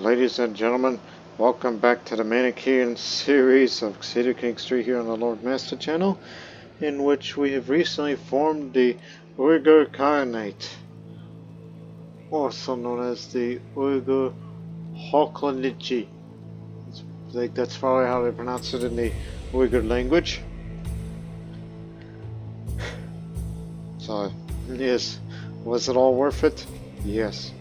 ladies and gentlemen, welcome back to the Manichean series of Crusader Kings 3 here on the Lord Master channel, in which we have recently formed the Uyghur Khanate, also known as the Uyghur Khanate. I think that's probably how they pronounce it in the Uyghur language. So, yes, was it all worth it? Yes.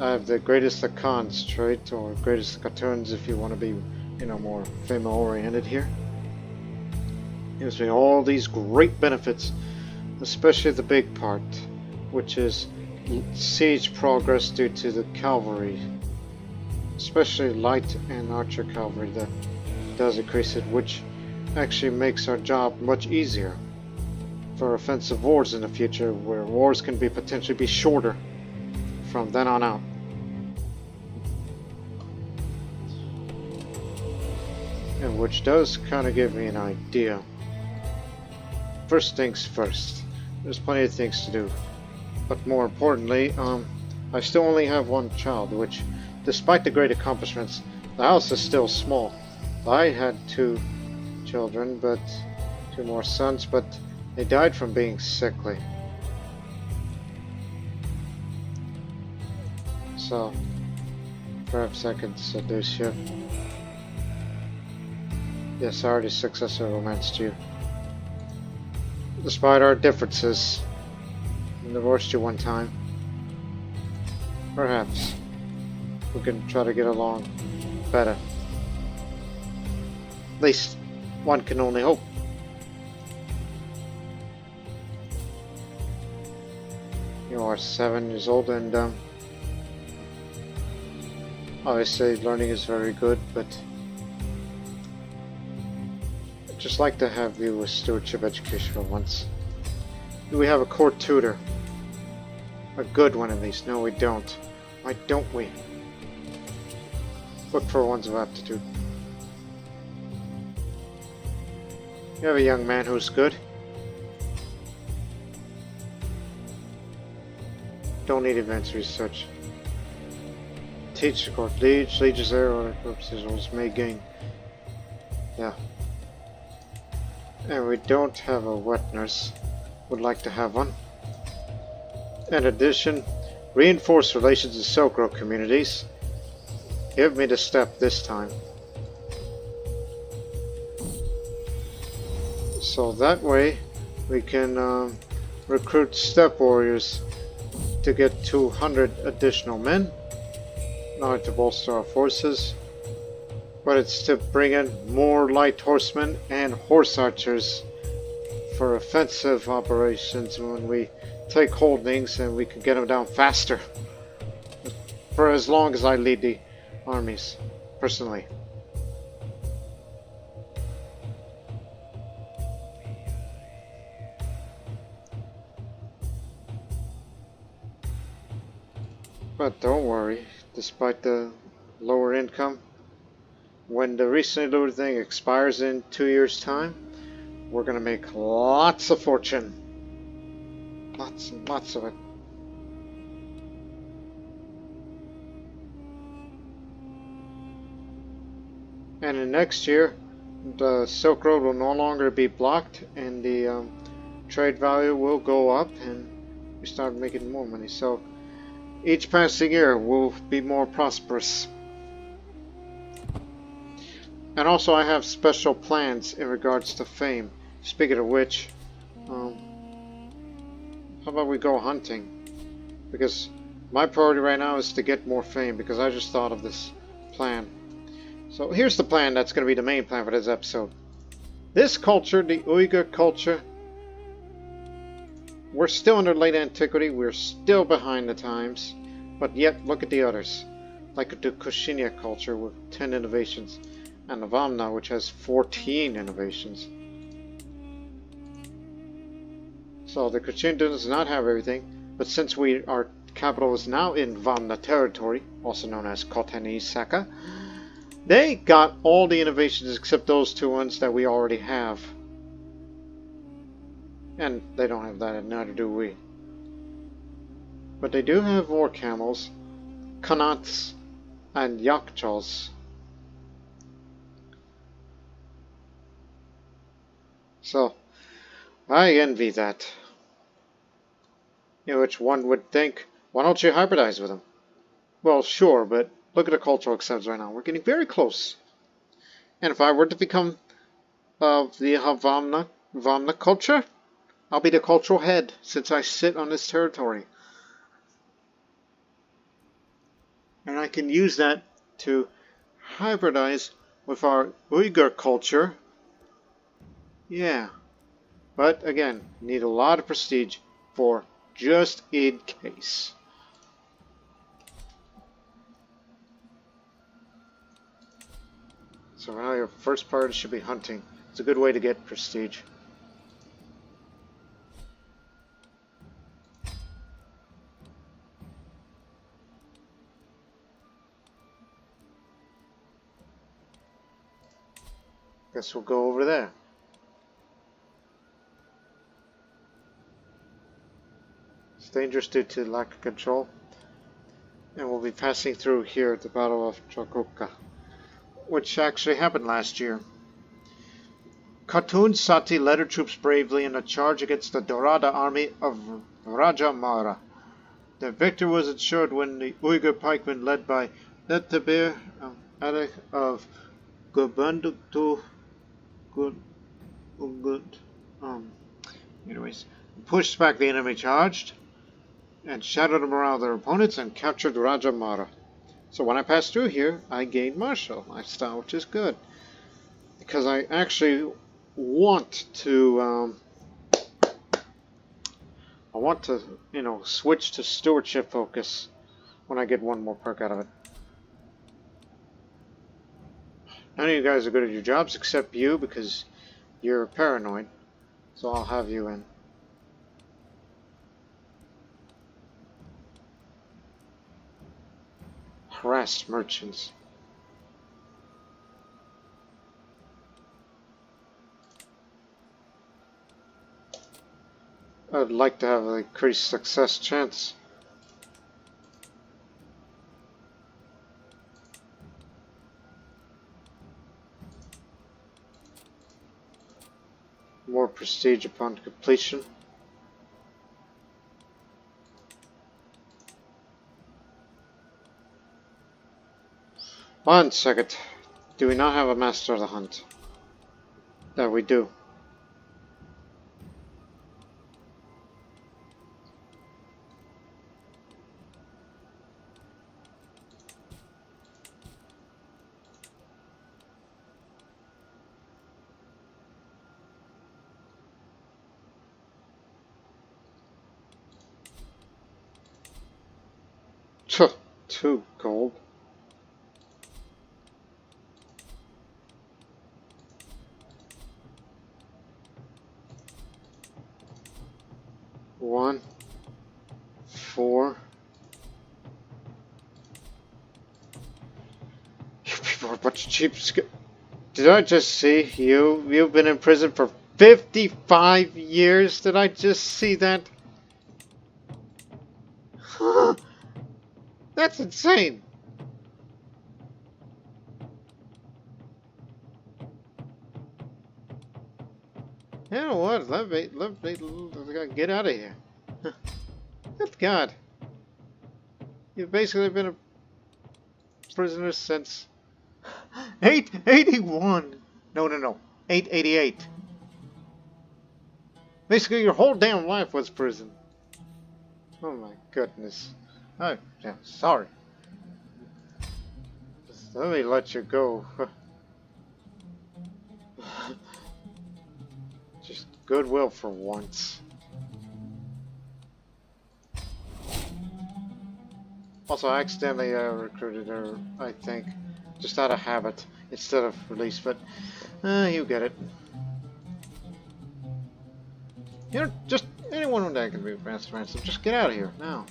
I have the greatest of Khans trait, or greatest of Khatuns if you want to be, more female oriented here. Gives me all these great benefits, especially the big part, which is siege progress due to the cavalry, especially light and archer cavalry that does increase it, which actually makes our job much easier for offensive wars in the future, where wars can be potentially be shorter from then on out. And which does kind of give me an idea. First things first, there's plenty of things to do, but more importantly, I still only have one child, which, despite the great accomplishments, the house is still small. I had two children, but two more sons, but they died from being sickly. So perhaps I can seduce you. Yes, I already successfully romanced you. Despite our differences, I divorced you one time. Perhaps we can try to get along better. At least one can only hope. You are 7 years old, and obviously learning is very good, but I'd just like to have you with stewardship education for once. Do we have a court tutor? A good one at least. No, we don't. Why don't we? Look for ones of aptitude. You have a young man who's good. Don't need advanced research. Teach the court. Lieges there, or purposes may gain. Yeah. And we don't have a wet nurse. Would like to have one. In addition, reinforce relations with Silk Road communities. Give me the step this time. So that way we can recruit step warriors to get 200 additional men. Not only to bolster our forces, but it's to bring in more light horsemen and horse archers for offensive operations when we take holdings, and we can get them down faster. For as long as I lead the armies, personally. But don't worry, despite the lower income, when the recently looted thing expires in 2 years' time, we're gonna make lots of fortune. Lots and lots of it. And in next year, the Silk Road will no longer be blocked, and the trade value will go up, and we start making more money. So each passing year will be more prosperous. And also I have special plans in regards to fame. Speaking of which, how about we go hunting? Because my priority right now is to get more fame, because I just thought of this plan. So here's the plan that's going to be the main plan for this episode. This culture, the Uyghur culture, we're still under late antiquity, we're still behind the times, but yet look at the others. Like the Kushinia culture with 10 innovations, and the Vamna, which has 14 innovations. So the Kushinia does not have everything, but since our capital is now in Vamna territory, also known as Qatun Sati, they got all the innovations except those 2 ones that we already have. And they don't have that, and neither do we. But they do have war camels, Khanates, and Yakchals. So, I envy that. Which one would think, why don't you hybridize with them? Well, sure, but look at the cultural acceptance right now. We're getting very close. And if I were to become of the Vamna culture, I'll be the cultural head since I sit on this territory. And I can use that to hybridize with our Uyghur culture. Yeah. But again, need a lot of prestige for just in case. So now your first priority should be hunting. It's a good way to get prestige. Guess we'll go over there. It's dangerous due to lack of control. And we'll be passing through here at the Battle of Chakuka, which actually happened last year. Qatun Sati led her troops bravely in a charge against the Dorada army of Raja Mara. The victory was ensured when the Uyghur pikemen led by the Taberna of Gubundu pushed back the enemy charged and shattered the morale of their opponents and captured Raja Mara. So when I passed through here, I gained martial lifestyle, which is good. Because I actually want to, switch to stewardship focus when I get one more perk out of it. None of you guys are good at your jobs except you because you're paranoid. So I'll have you in. Harassed merchants. I'd like to have an increased success chance. More prestige upon completion. One second. Do we not have a master of the hunt? That we do. Two gold. One, 4. You people are a bunch of cheapskates. Did I just see you? You've been in prison for 55 years. Did I just see that? That's insane. You know what? Let me get out of here. Good God. You've basically been a prisoner since 881. No. 888. Basically, your whole damn life was prison. Oh my goodness. Oh, yeah, sorry. Just let me let you go. Just goodwill for once. Also, I accidentally recruited her, I think, just out of habit, instead of release, but you get it. You know, just anyone that can be master ransom, just get out of here, now.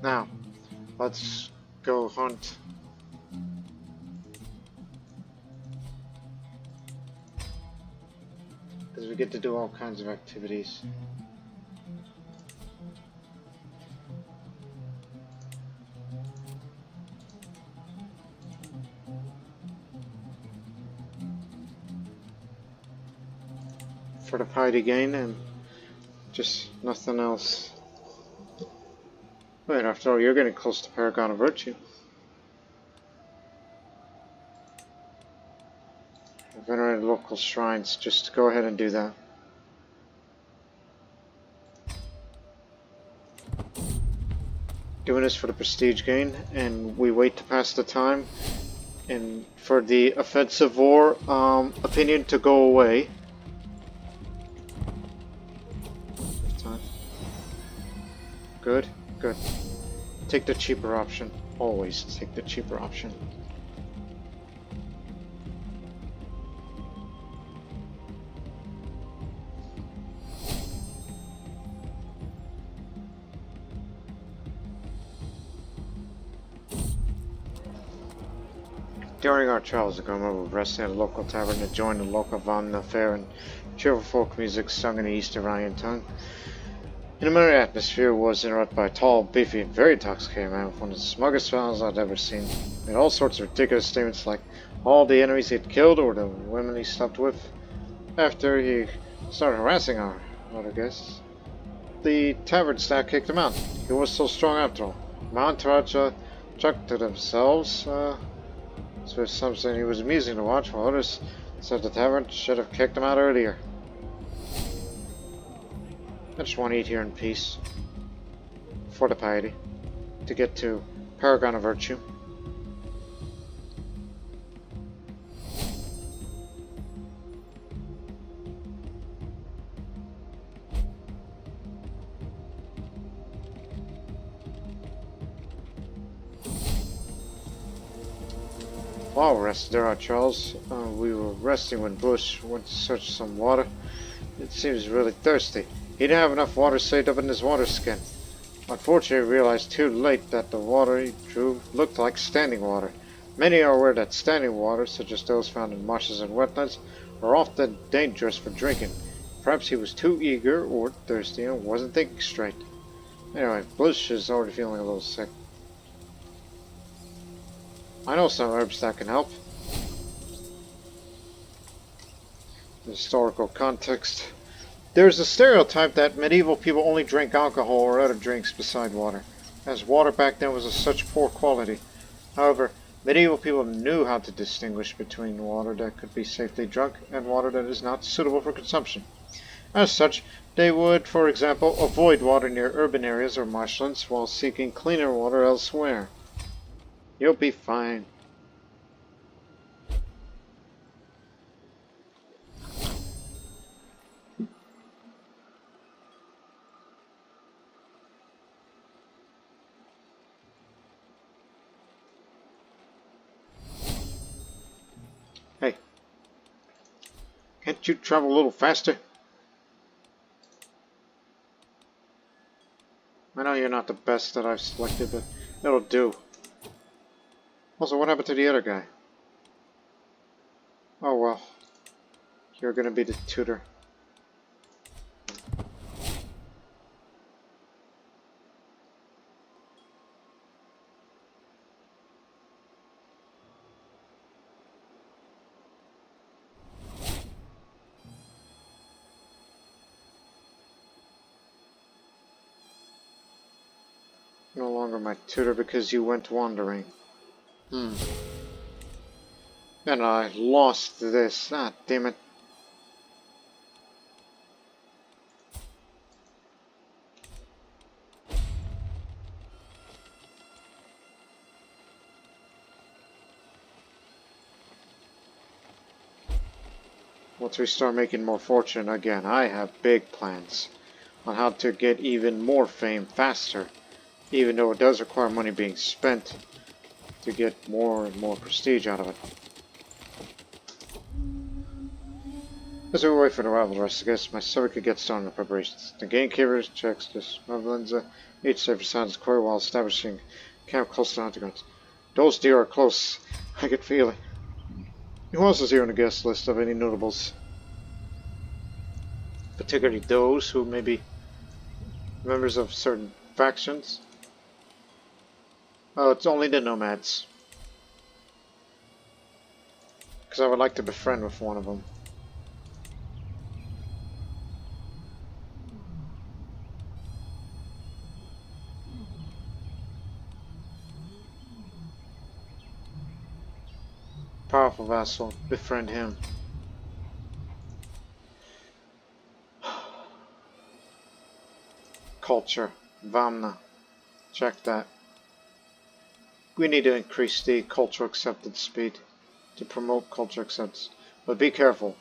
Now, let's go hunt. Because we get to do all kinds of activities. for the piety gain and just nothing else. Wait, after all, you're getting close to Paragon of Virtue. Venerate local shrines, just go ahead and do that. Doing this for the prestige gain, and we wait to pass the time, and for the offensive war opinion to go away. Good, good. Take the cheaper option. Always take the cheaper option. During our travels, we were resting at a local tavern to join the local Vanna fair and cheerful folk music sung in the East Iranian tongue. In a merry atmosphere was interrupted by a tall, beefy, and very intoxicated man with one of the smuggest smiles I'd ever seen. He made all sorts of ridiculous statements like all the enemies he'd killed or the women he slept with. After he started harassing our other guests, the tavern staff kicked him out. He was so strong after all. My entourage chucked to themselves. So it's something he was amusing to watch, while others said the tavern should have kicked him out earlier. I just want to eat here in peace. For the piety. To get to Paragon of Virtue. While we rested there, Charles, we were resting when Bush went to search some water. It seems really thirsty. He didn't have enough water saved up in his water skin. Unfortunately, he realized too late that the water he drew looked like standing water. Many are aware that standing water, such as those found in marshes and wetlands, are often dangerous for drinking. Perhaps he was too eager or thirsty and wasn't thinking straight. Anyway, Bush is already feeling a little sick. I know some herbs that can help. The historical context. There's a stereotype that medieval people only drank alcohol or other drinks beside water, as water back then was of such poor quality. However, medieval people knew how to distinguish between water that could be safely drunk and water that is not suitable for consumption. As such, they would, for example, avoid water near urban areas or marshlands while seeking cleaner water elsewhere. You'll be fine. Hey, can't you travel a little faster? I know you're not the best that I've selected, but it'll do. Also, what happened to the other guy? Oh well. You're gonna be the tutor. No longer my tutor because you went wandering. And I lost this. Ah, damn it. Once we start making more fortune again, I have big plans on how to get even more fame faster, even though it does require money being spent to get more and more prestige out of it. As we wait for the arrival of the rest of the guests, my servant could get started on the preparations. The gamekeeper checks the smugglings, each safe beside his quarry while establishing camp close to the hunting grounds. Those deer are close. I can feel it. Who else is here on the guest list of any notables? Particularly those who may be members of certain factions. Oh, it's only the nomads. Because I would like to befriend with one of them. Powerful vassal. Befriend him. Culture. Vamna. Check that. We need to increase the cultural acceptance speed to promote cultural acceptance. But be careful.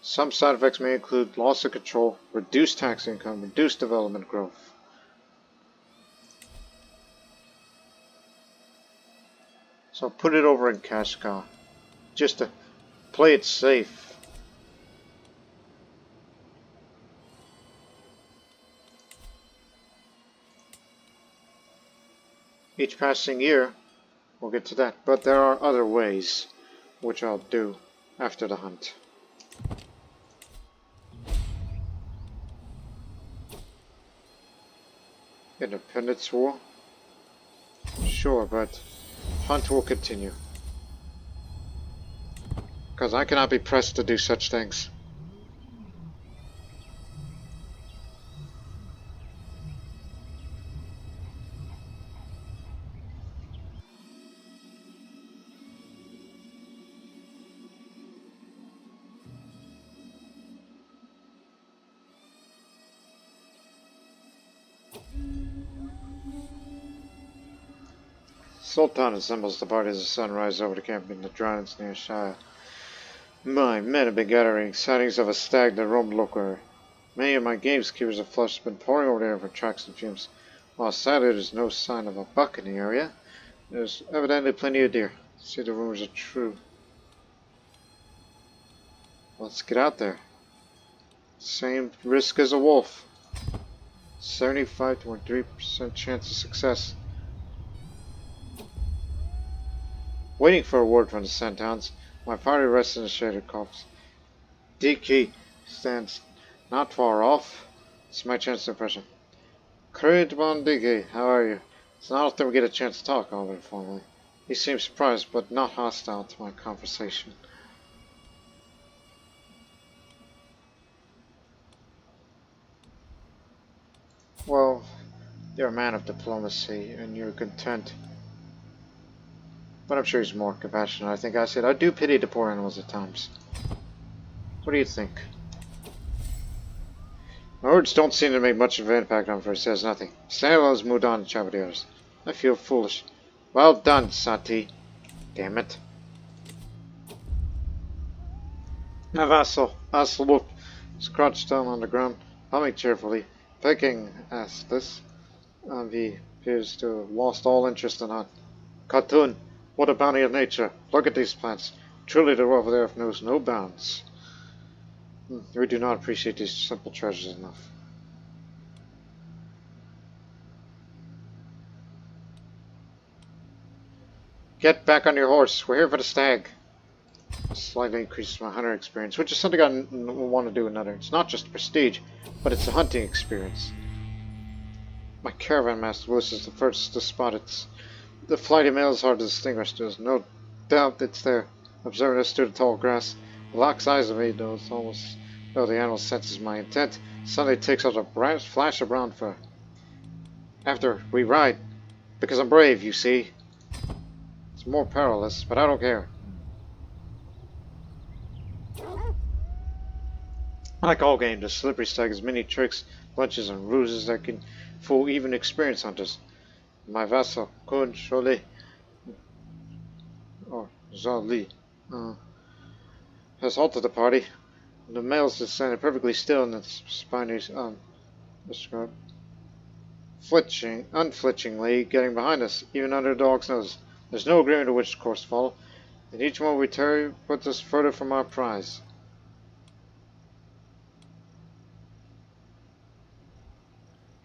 Some side effects may include loss of control, reduced tax income, reduced development growth. So put it over in Kashgar, just to play it safe. Each passing year, we'll get to that, but there are other ways, which I'll do after the hunt. Independence War? Sure, but hunt will continue. Because I cannot be pressed to do such things. Sultan assembles the party as the sun rises over the camp in the dryness near Shire. My men have been gathering sightings of a stag that roamed local. Many of my gamekeepers of flesh have been pouring over there for tracks and fumes. While sadly there's no sign of a buck in the area, there's evidently plenty of deer. See, the rumors are true. Let's get out there. Same risk as a wolf. 75.3% chance of success. Waiting for a word from the Santowns, my party rests in the shaded copse. Diki stands not far off. It's my chance to impression. Creed Bon Diki, how are you? It's not often we get a chance to talk, albeit informally. He seems surprised, but not hostile to my conversation. Well, you're a man of diplomacy, and you're content. But I'm sure he's more compassionate. I think I said, I do pity the poor animals at times. What do you think? My words don't seem to make much of an impact on him, for he says nothing. Stanley has moved on to chat with the others. I feel foolish. Well done, Sati. Damn it. My vassal, Wolf, is crouched down on the ground, humming cheerfully. Peking asked this. He appears to have lost all interest in hunt. Qatun, what a bounty of nature. Look at these plants. Truly the wealth of the earth knows no bounds. We do not appreciate these simple treasures enough. Get back on your horse. We're here for the stag. Slightly increases my hunter experience, which is something I want to do another. It's not just prestige, but it's a hunting experience. My caravan master Lewis is the first to spot it. The flighty male is hard to distinguish. There's no doubt it's there. Observing us through the tall grass, it locks eyes with me, though it's almost though the animal senses my intent. Suddenly takes out a bright flash of brown fur. After we ride, because I'm brave, you see. It's more perilous, but I don't care. Like all games, the slippery stag has many tricks, lunches, and ruses that can fool even experienced hunters. My vassal, Kun Sholi, or Zali, has halted the party. The males is standing perfectly still in the spiny scrub, unflinchingly getting behind us, even under the dog's nose. There's no agreement of which course to follow, and each moment we tarry puts us further from our prize.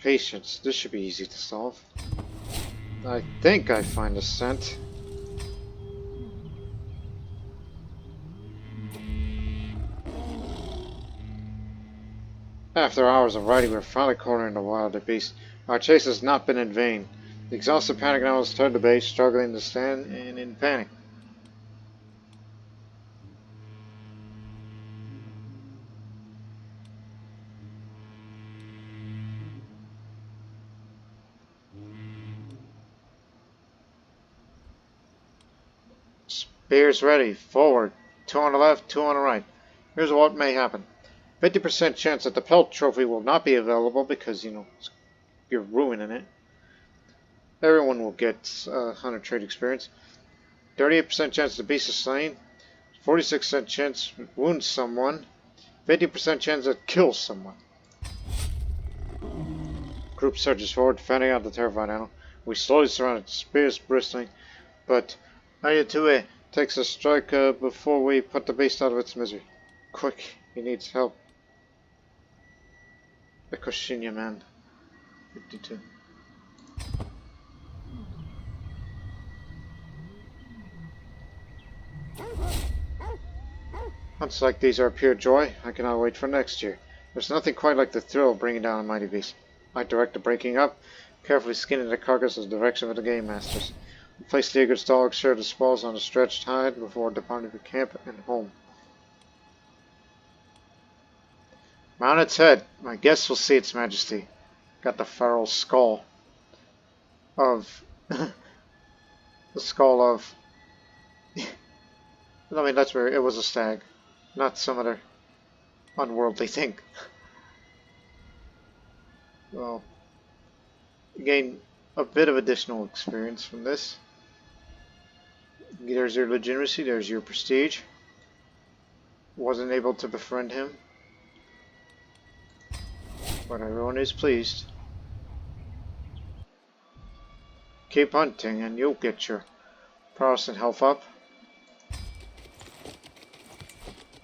Patience. This should be easy to solve. I think I find a scent. After hours of riding, we're finally cornering the wilder beast. Our chase has not been in vain. The exhausted panic animals turned to bay, struggling to stand and in panic. Beers ready. Forward. 2 on the left, 2 on the right. Here's what may happen. 50% chance that the pelt trophy will not be available because, you know, you're ruining it. Everyone will get 100 trade experience. 38% chance the beast is slain. 46% chance wounds someone. 50% chance it kills someone. Group surges forward, defending out the terrified animal. We slowly surround it, spears bristling, but Ayatue takes a strike before we put the beast out of its misery. Quick, he needs help. The Koshinya man. 52. Hunts like these are pure joy. I cannot wait for next year. There's nothing quite like the thrill of bringing down a mighty beast. I direct the breaking up, carefully skinning the carcass in the direction of the game masters. We place the eagre's dog, share the spoils on a stretched hide before departing for camp and home. Mount its head. My guests will see its majesty. Got the feral skull of the skull of I mean, that's where it was a stag, not some other unworldly thing. Well, gain a bit of additional experience from this. There's your legitimacy, there's your prestige. Wasn't able to befriend him, but everyone is pleased. Keep hunting and you'll get your prowess and health up.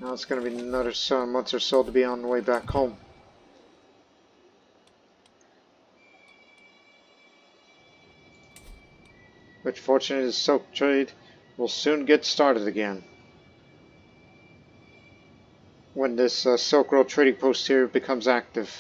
Now it's going to be another 7 months or so to be on the way back home. Which fortunately the silk trade will soon get started again. When this Silk Road trading post here becomes active.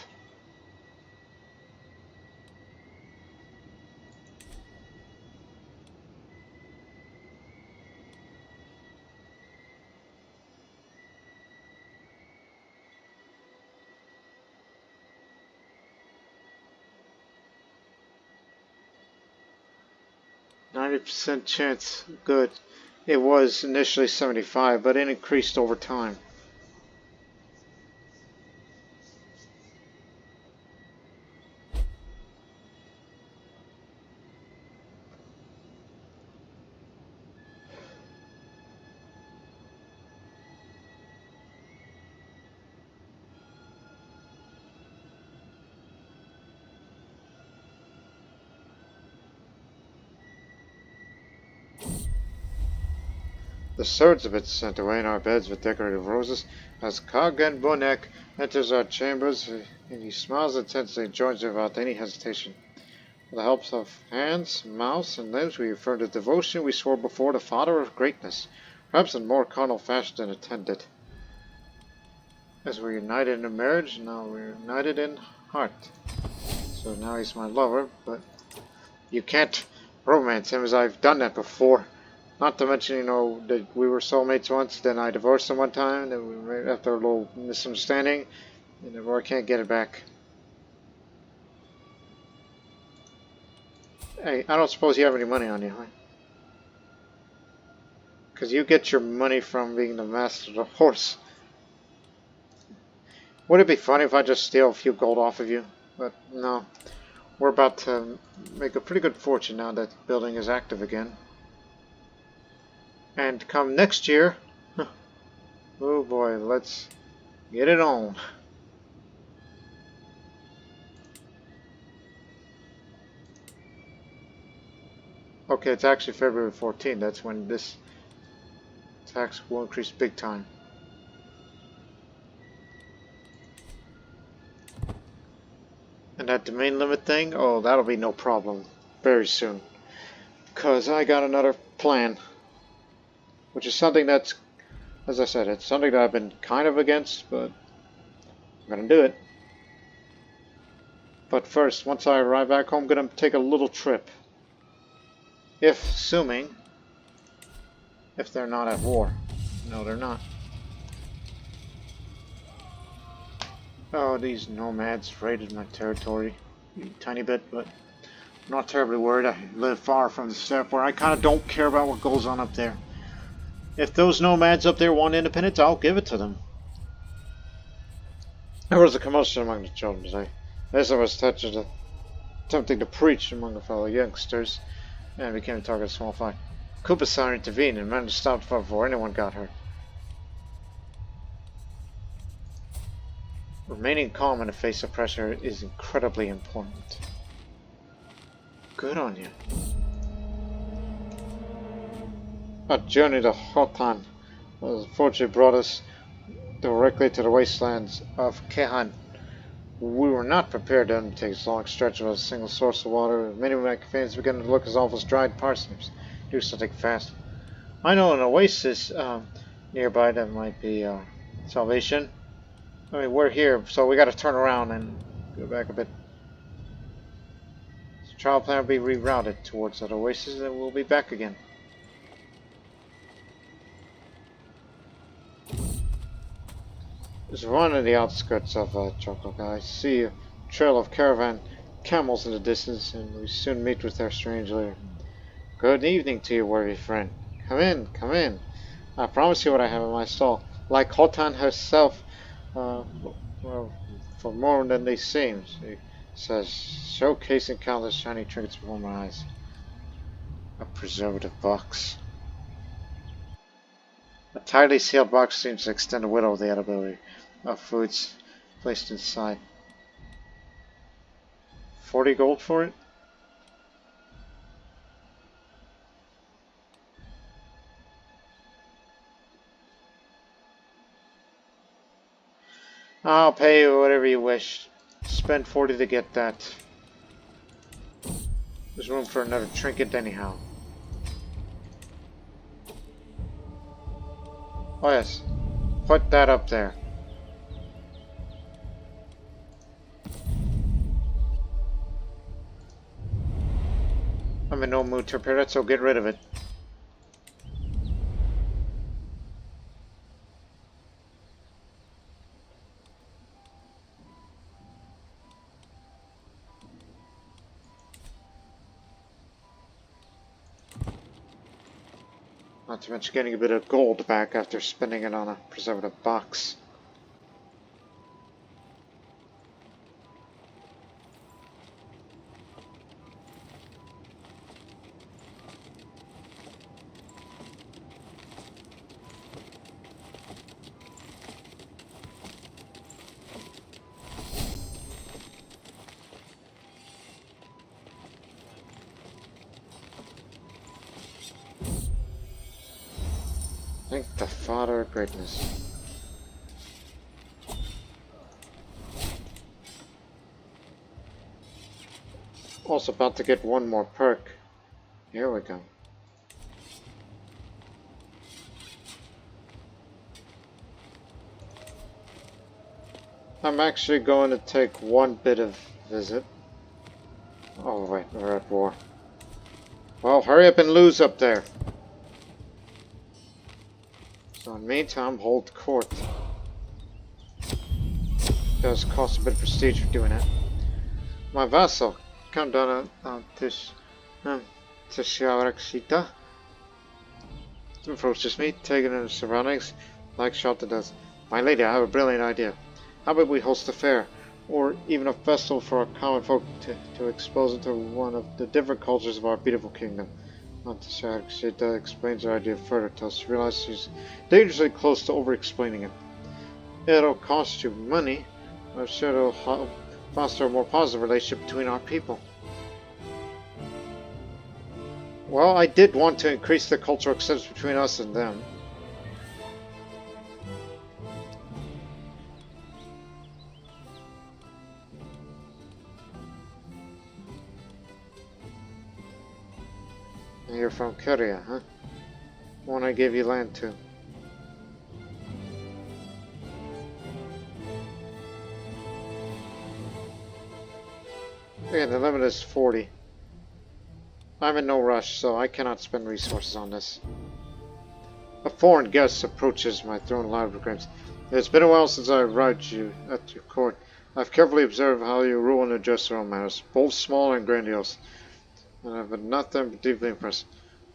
%, chance, good. It was initially 75, but it increased over time. The swords have been sent away in our beds with decorative roses. As Kagen Bonek enters our chambers, and he smiles intensely and joins her without any hesitation. With the help of hands, mouths, and limbs, we affirm the devotion we swore before the Father of Greatness, perhaps in more carnal fashion than intended. As we're united in marriage, now we're united in heart. So now he's my lover, but you can't romance him as I've done that before. Not to mention, you know, that we were soulmates once, then I divorced him one time, then we were after a little misunderstanding, and I can't get it back. Hey, I don't suppose you have any money on you, huh? Because you get your money from being the master of the horse. Would it be funny if I just steal a few gold off of you? But no. We're about to make a pretty good fortune now that the building is active again. And come next year, oh boy, let's get it on. Okay, it's actually February 14th. That's when this tax will increase big time. And that domain limit thing, oh, that'll be no problem very soon. Because I got another plan. Which is something that's, as I said, it's something that I've been kind of against, but I'm going to do it. But first, once I arrive back home, I'm going to take a little trip. Assuming, if they're not at war. No, they're not. Oh, these nomads raided my territory a tiny bit, but I'm not terribly worried. I live far from the steppe where I kind of don't care about what goes on up there. If those nomads up there want independence, I'll give it to them. There was a commotion among the children today. This was attempting to preach among the fellow youngsters, and became the target of a small fight. Kupa-san intervened and managed to stop the fight before anyone got hurt. Remaining calm in the face of pressure is incredibly important. Good on you. Our journey to Khotan was unfortunately brought us directly to the wastelands of Kehan. We were not prepared to undertake this long stretch of a single source of water. Many of my companions began to look as awful as dried parsnips. Do something fast. I know an oasis nearby that might be salvation. I mean, we're here, so we got to turn around and go back a bit. The trial plan will be rerouted towards that oasis, and we'll be back again. There's one on the outskirts of Chocolate. I see a trail of caravan camels in the distance, and we soon meet with our strange leader. Good evening to you, worthy friend. Come in, come in. I promise you what I have in my stall. Like Khotan herself, well, for more than they seem, she says, showcasing countless shiny trinkets before my eyes. A preservative box. A tightly sealed box seems to extend the width of the edibility of foods placed inside. 40 gold for it? I'll pay you whatever you wish. Spend 40 to get that. There's room for another trinket anyhow. Oh yes. Put that up there. I'm in no mood to repair it, so get rid of it. Not to mention getting a bit of gold back after spending it on a preservative box. Thank the Father of Greatness. Also about to get one more perk. Here we go. I'm actually going to take one bit of visit. Oh wait, we're at war. Well, hurry up and lose up there. So in the meantime, hold court. Does cost a bit of prestige for doing it. My vassal, Count Tisharakshita, approaches me, taking in the surroundings like shot to death. My lady, I have a brilliant idea. How about we host a fair, or even a festival for our common folk to expose into one of the different cultures of our beautiful kingdom? Tisharakshita explains her idea further till she realizes she's dangerously close to over-explaining it. It'll cost you money, but I'm sure it'll help foster a more positive relationship between our people. Well, I did want to increase the cultural acceptance between us and them. And you're from Korea, huh? One I gave you land to. Again, the limit is 40. I'm in no rush, so I cannot spend resources on this. A foreign guest approaches my throne loud with grins. It's been a while since I arrived at your court. I've carefully observed how you rule and address your own matters, both small and grandiose, and I've been nothing but deeply impressed.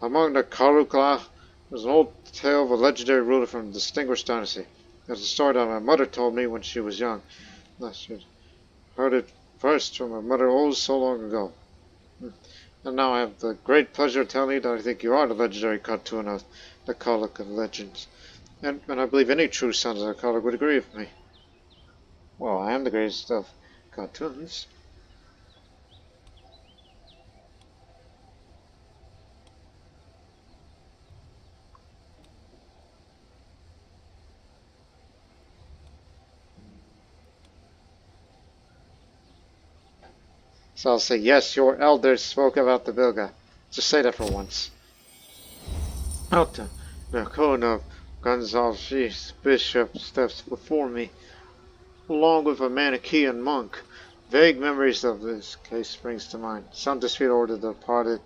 Among the Karukla was an old tale of a legendary ruler from a distinguished dynasty. It was a story that my mother told me when she was young. I should heard it first from my mother oh so long ago. And now I have the great pleasure of telling you that I think you are the legendary cartoon of the Colic of Legends. And I believe any true son of the Colic would agree with me. Well, I am the greatest of cartoons. So I'll say, yes, your elders spoke about the Bilga. Just say that for once. Out the cone of Gonzalez bishop steps before me, along with a Manichean monk. Vague memories of this case springs to mind. Some dispute over the departed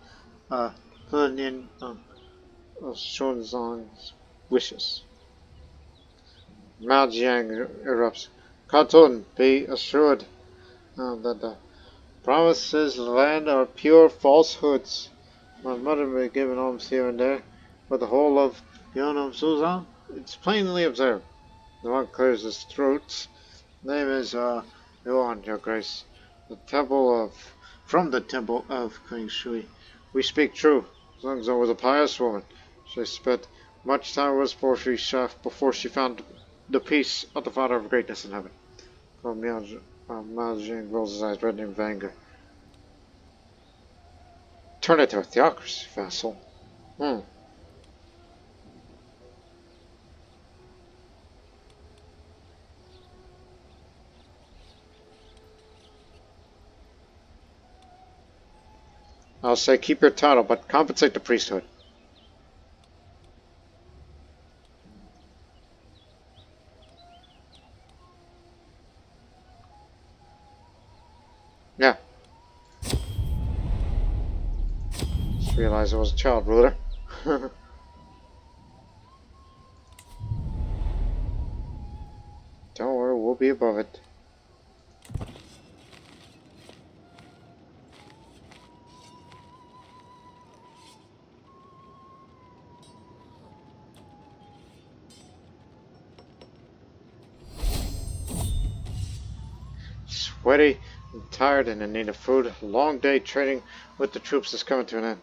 Hunian of Shunzong's wishes. Mao Jiang erupts. Qatun, be assured that the promises of the land are pure falsehoods. My mother may give alms here and there, but the whole of Yonam Suzan, it's plainly observed. The monk clears his throat. Name is Yuan, Your Grace. From the temple of Queen Shui. We speak true. Zhengzhou was a pious woman. She spent much time with us before she found the peace of the Father of Greatness in heaven. Mao Jing rolls his eyes, reddening with anger. Turn it to a theocracy, vassal. I'll say keep your title, but compensate the priesthood. Yeah. Just realized I was a child ruler. Don't worry, we'll be above it. Sweaty and tired and in need of food, a long day trading with the troops is coming to an end.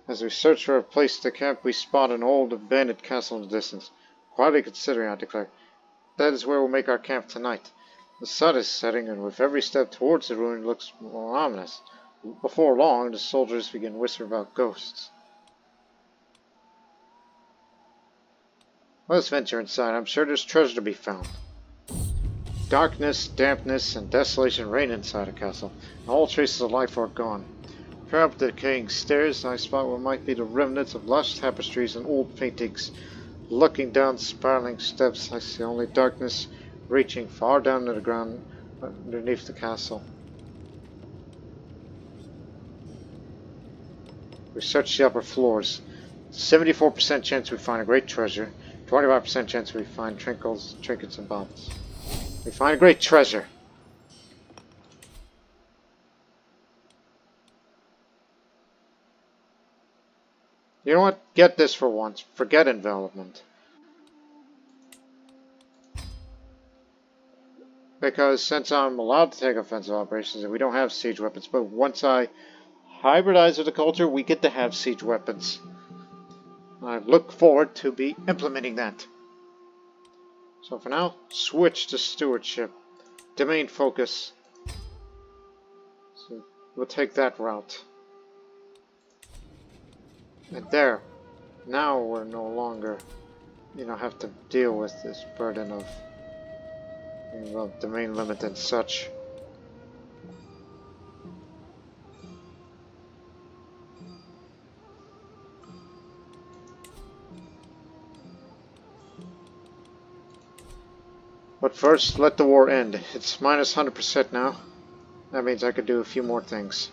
As we search for a place to camp, we spot an old abandoned castle in the distance. Quietly considering, I declare, that is where we'll make our camp tonight. The sun is setting, and with every step towards the ruin looks more ominous. Before long, the soldiers begin whispering about ghosts. Let's venture inside. I'm sure there's treasure to be found. Darkness, dampness, and desolation reign inside a castle, and all traces of life are gone. Far up the decaying stairs, I spot what might be the remnants of lush tapestries and old paintings. Looking down spiraling steps, I see only darkness reaching far down to the ground underneath the castle. We search the upper floors. 74% chance we find a great treasure, 25% chance we find trinkets, and baubles. We find a great treasure. You know what? Get this for once. Forget envelopment. Because since I'm allowed to take offensive operations and we don't have siege weapons, but once I hybridize with the culture, we get to have siege weapons. I look forward to be implementing that. So for now, switch to stewardship. Domain focus. So we'll take that route. And there. Now we're no longer, have to deal with this burden of domain limit and such. But first, let the war end. It's minus 100% now. That means I could do a few more things.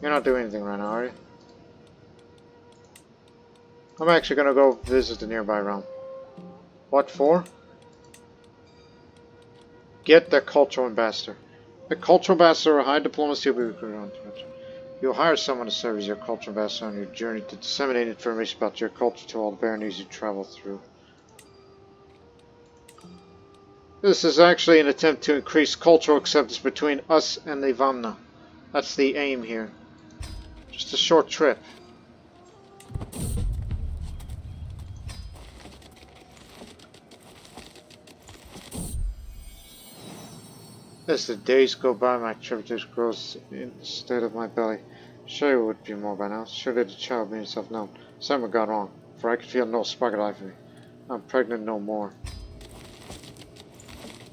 You're not doing anything right now, are you? I'm actually gonna go visit the nearby realm. What for? Get the cultural ambassador. The cultural ambassador or high diplomacy will be recruited on Twitch. You'll hire someone to serve as your cultural ambassador on your journey to disseminate information about your culture to all the baronies you travel through. This is actually an attempt to increase cultural acceptance between us and the Vamna. That's the aim here. Just a short trip. As the days go by, my tributaries grows instead of my belly. Surely it would be more by now. Surely the child made himself known. Something got wrong, for I could feel no spark of life in me. I'm pregnant no more.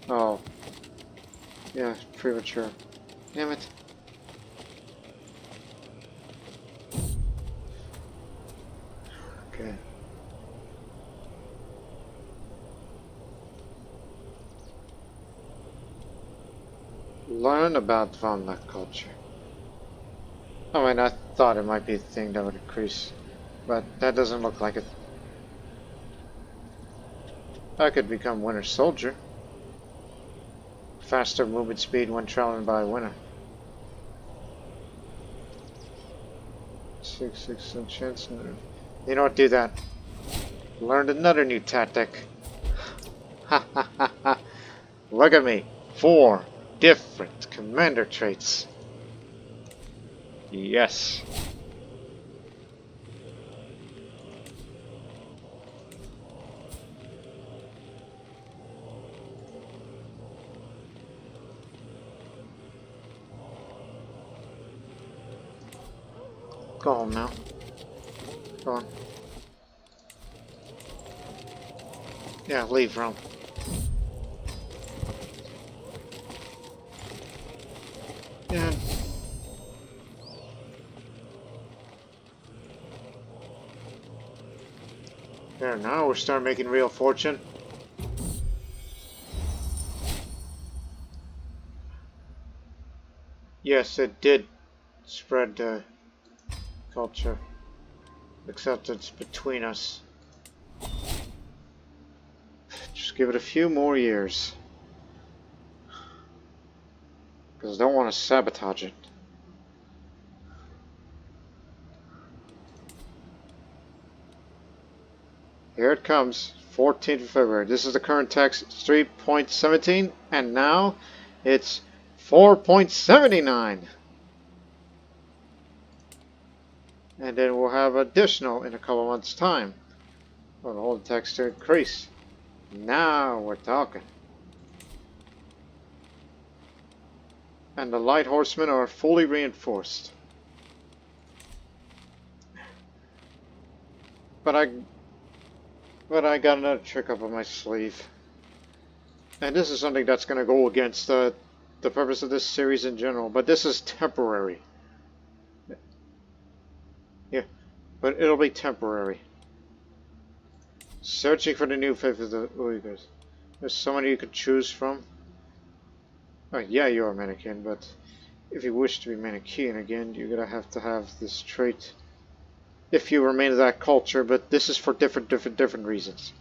Oh. Yeah, premature. Damn it. Okay. Learn about Vamna culture. I mean, I thought it might be a thing that would increase, but that doesn't look like it. I could become Winter Soldier. Faster movement speed when traveling by winter. 6 chance. You know what? Do that. Learned another new tactic. Ha ha ha ha. Look at me. 4 different commander traits. Yes. Go home now. Go on. Yeah, leave Rome. Yeah. There, now we're starting making real fortune. Yes, it did spread the culture acceptance between us. Just give it a few more years. Because I don't want to sabotage it. Here it comes, 14th of February. This is the current text, 3.17, and now it's 4.79. And then we'll have additional in a couple months' time. Well, the whole text to increase. Now we're talking. And the light horsemen are fully reinforced. But I got another trick up on my sleeve. And this is something that's going to go against the purpose of this series in general. But this is temporary. Yeah, but it'll be temporary. Searching for the new faith of the Uyghurs. There's so many you could choose from. Oh, yeah, you're a Manichean, but if you wish to be Manichean again, you're gonna have to have this trait. If you remain in that culture, but this is for different reasons.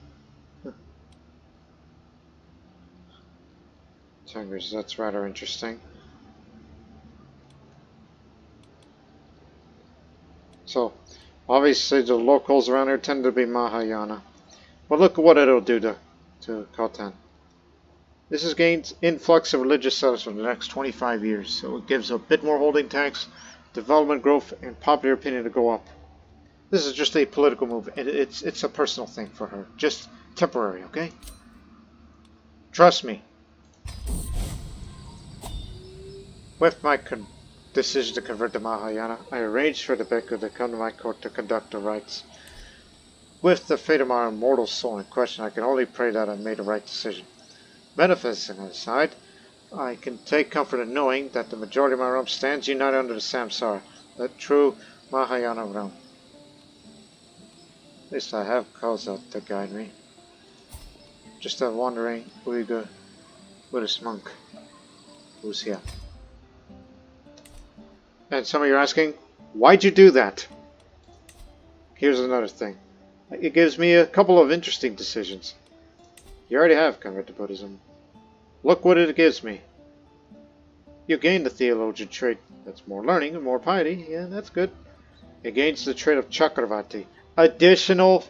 Tigers, that's rather interesting. So, obviously the locals around here tend to be Mahayana. But look at what it'll do to Khatan. This has gained influx of religious settlers for the next 25 years, so it gives a bit more holding tax, development growth, and popular opinion to go up. This is just a political move. It's a personal thing for her. Just temporary, okay? Trust me. With my decision to convert to Mahayana, I arranged for the Bhikkhu to come to my court to conduct the rites. With the fate of my immortal soul in question, I can only pray that I made the right decision. Metaphysics aside, I can take comfort in knowing that the majority of my realm stands united under the Samsara, the true Mahayana realm. At least I have Koza to guide me. Just a wandering Uyghur Buddhist monk who's here. And some of you are asking, why'd you do that? Here's another thing. It gives me a couple of interesting decisions. You already have convert to Buddhism. Look what it gives me. You gain the theologian trait. That's more learning and more piety. Yeah, that's good. It gains the trait of Chakravarti. Additional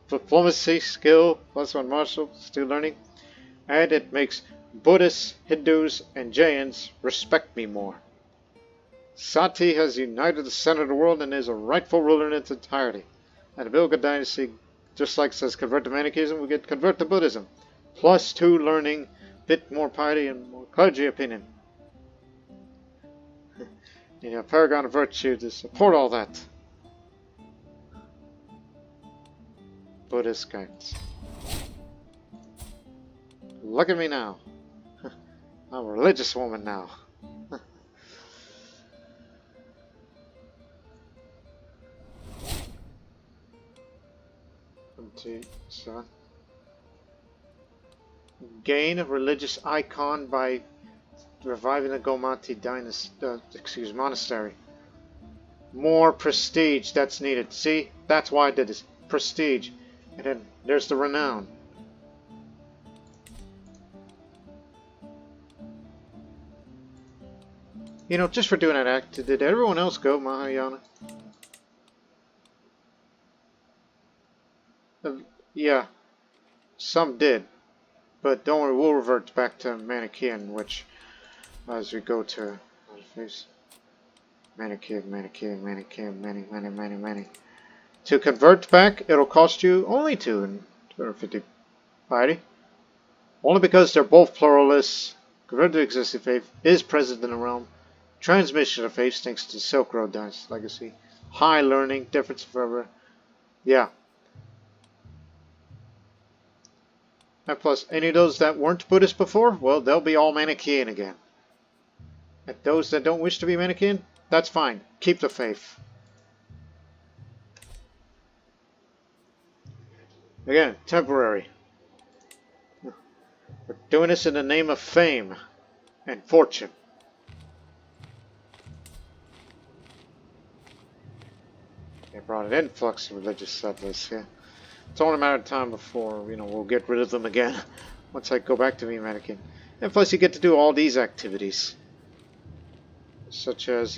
diplomacy skill, +1 martial, still learning. And it makes Buddhists, Hindus, and Jains respect me more. Sati has united the center of the world and is a rightful ruler in its entirety. And the Uyghur dynasty, just like it says convert to Manichaeism, we get convert to Buddhism. +2 learning, bit more piety and more clergy opinion. Paragon of virtue to support all that. Buddhist guidance. Look at me now. I'm a religious woman now. Gain a religious icon by reviving the Gomati dynasty, monastery. More prestige that's needed. See, that's why I did this. Prestige. And then there's the renown. Just for doing that act, did everyone else go, Mahayana? Yeah, some did. But don't worry, we'll revert back to Manichean, which, as we go to Manichean. To convert back, it'll cost you only 250 piety. Only because they're both pluralists. Convert to existing faith is present in the realm. Transmission of faith thanks to Silk Road dynasty legacy. High learning, difference forever. Yeah. And plus, any of those that weren't Buddhist before, well, they'll be all Manichean again. And those that don't wish to be Manichean, that's fine. Keep the faith. Again, temporary. We're doing this in the name of fame and fortune. They brought an influx of religious settlers here. It's only a matter of time before, we'll get rid of them again once I go back to being Manichean. And plus you get to do all these activities. Such as,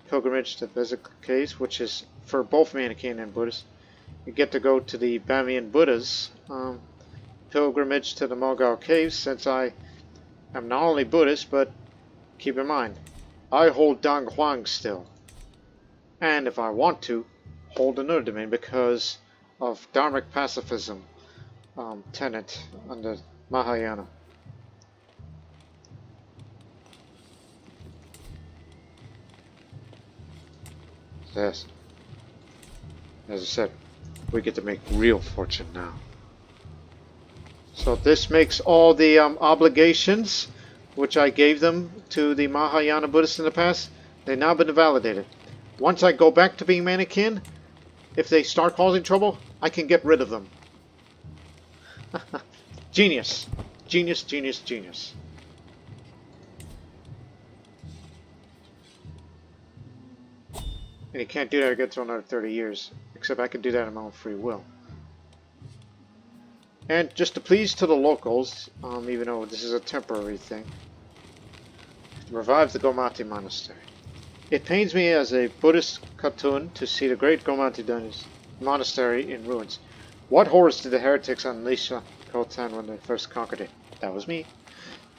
pilgrimage to the caves, which is for both Manichean and Buddhist. You get to go to the Bamiyan Buddhas. Pilgrimage to the Mogao caves, since I am not only Buddhist, but keep in mind, I hold Dong Huang still. And if I want to, hold another domain because of Dharmic pacifism tenet under Mahayana. Yes. As I said, we get to make real fortune now. So this makes all the obligations which I gave them to the Mahayana Buddhists in the past, they've now been validated. Once I go back to being Manichean, if they start causing trouble, I can get rid of them. Genius. Genius, genius, genius. And you can't do that again until another 30 years. Except I can do that on my own free will. And just to please to the locals, even though this is a temporary thing, revive the Gomati Monastery. It pains me as a Buddhist Qatun to see the great Gomati Monastery in ruins. What horrors did the heretics unleash on Khotan when they first conquered it? That was me.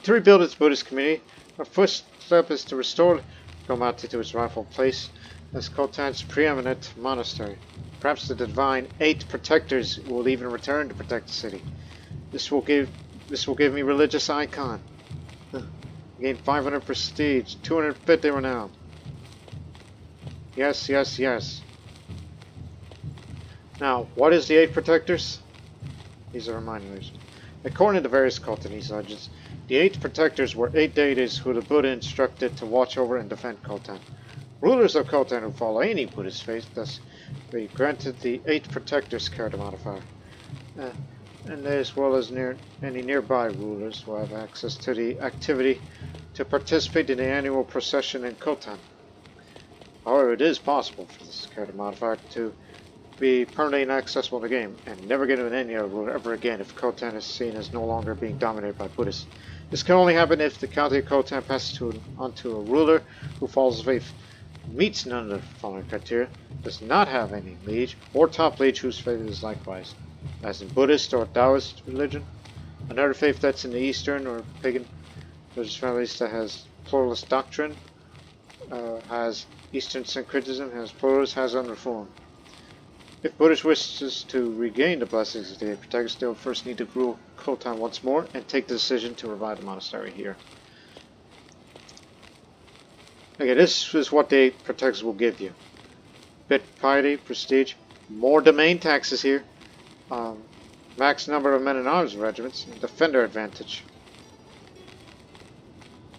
To rebuild its Buddhist community, our first step is to restore Gomati to its rightful place as Khotan's preeminent monastery. Perhaps the divine 8 protectors will even return to protect the city. This will give me religious icon. Gain 500 prestige, 250 renown. Yes, yes, yes. Now, what is the 8 protectors? These are reminders. According to various Khotanese legends, the 8 protectors were 8 deities who the Buddha instructed to watch over and defend Khotan. Rulers of Khotan who follow any Buddhist faith thus be granted the 8 protectors character modifier. And as well as any nearby rulers will have access to the activity to participate in the annual procession in Khotan. However, it is possible for this character modifier to be permanently inaccessible to the game, and never given any other ruler ever again if Khotan is seen as no longer being dominated by Buddhists. This can only happen if the county of Khotan passes onto a ruler who follows the faith, meets none of the following criteria, does not have any liege or top liege whose faith is likewise, as in Buddhist or Taoist religion, another faith that's in the Eastern or pagan religious families that has pluralist doctrine, has Eastern syncretism, has pluralist, has unreformed. If Buddhist wishes to regain the blessings of the Eight Protectors, they will first need to rule Khotan once more and take the decision to revive the monastery here. Okay, this is what the Eight Protectors will give you. Bit piety, prestige, more domain taxes here, max number of men in arms regiments, and defender advantage.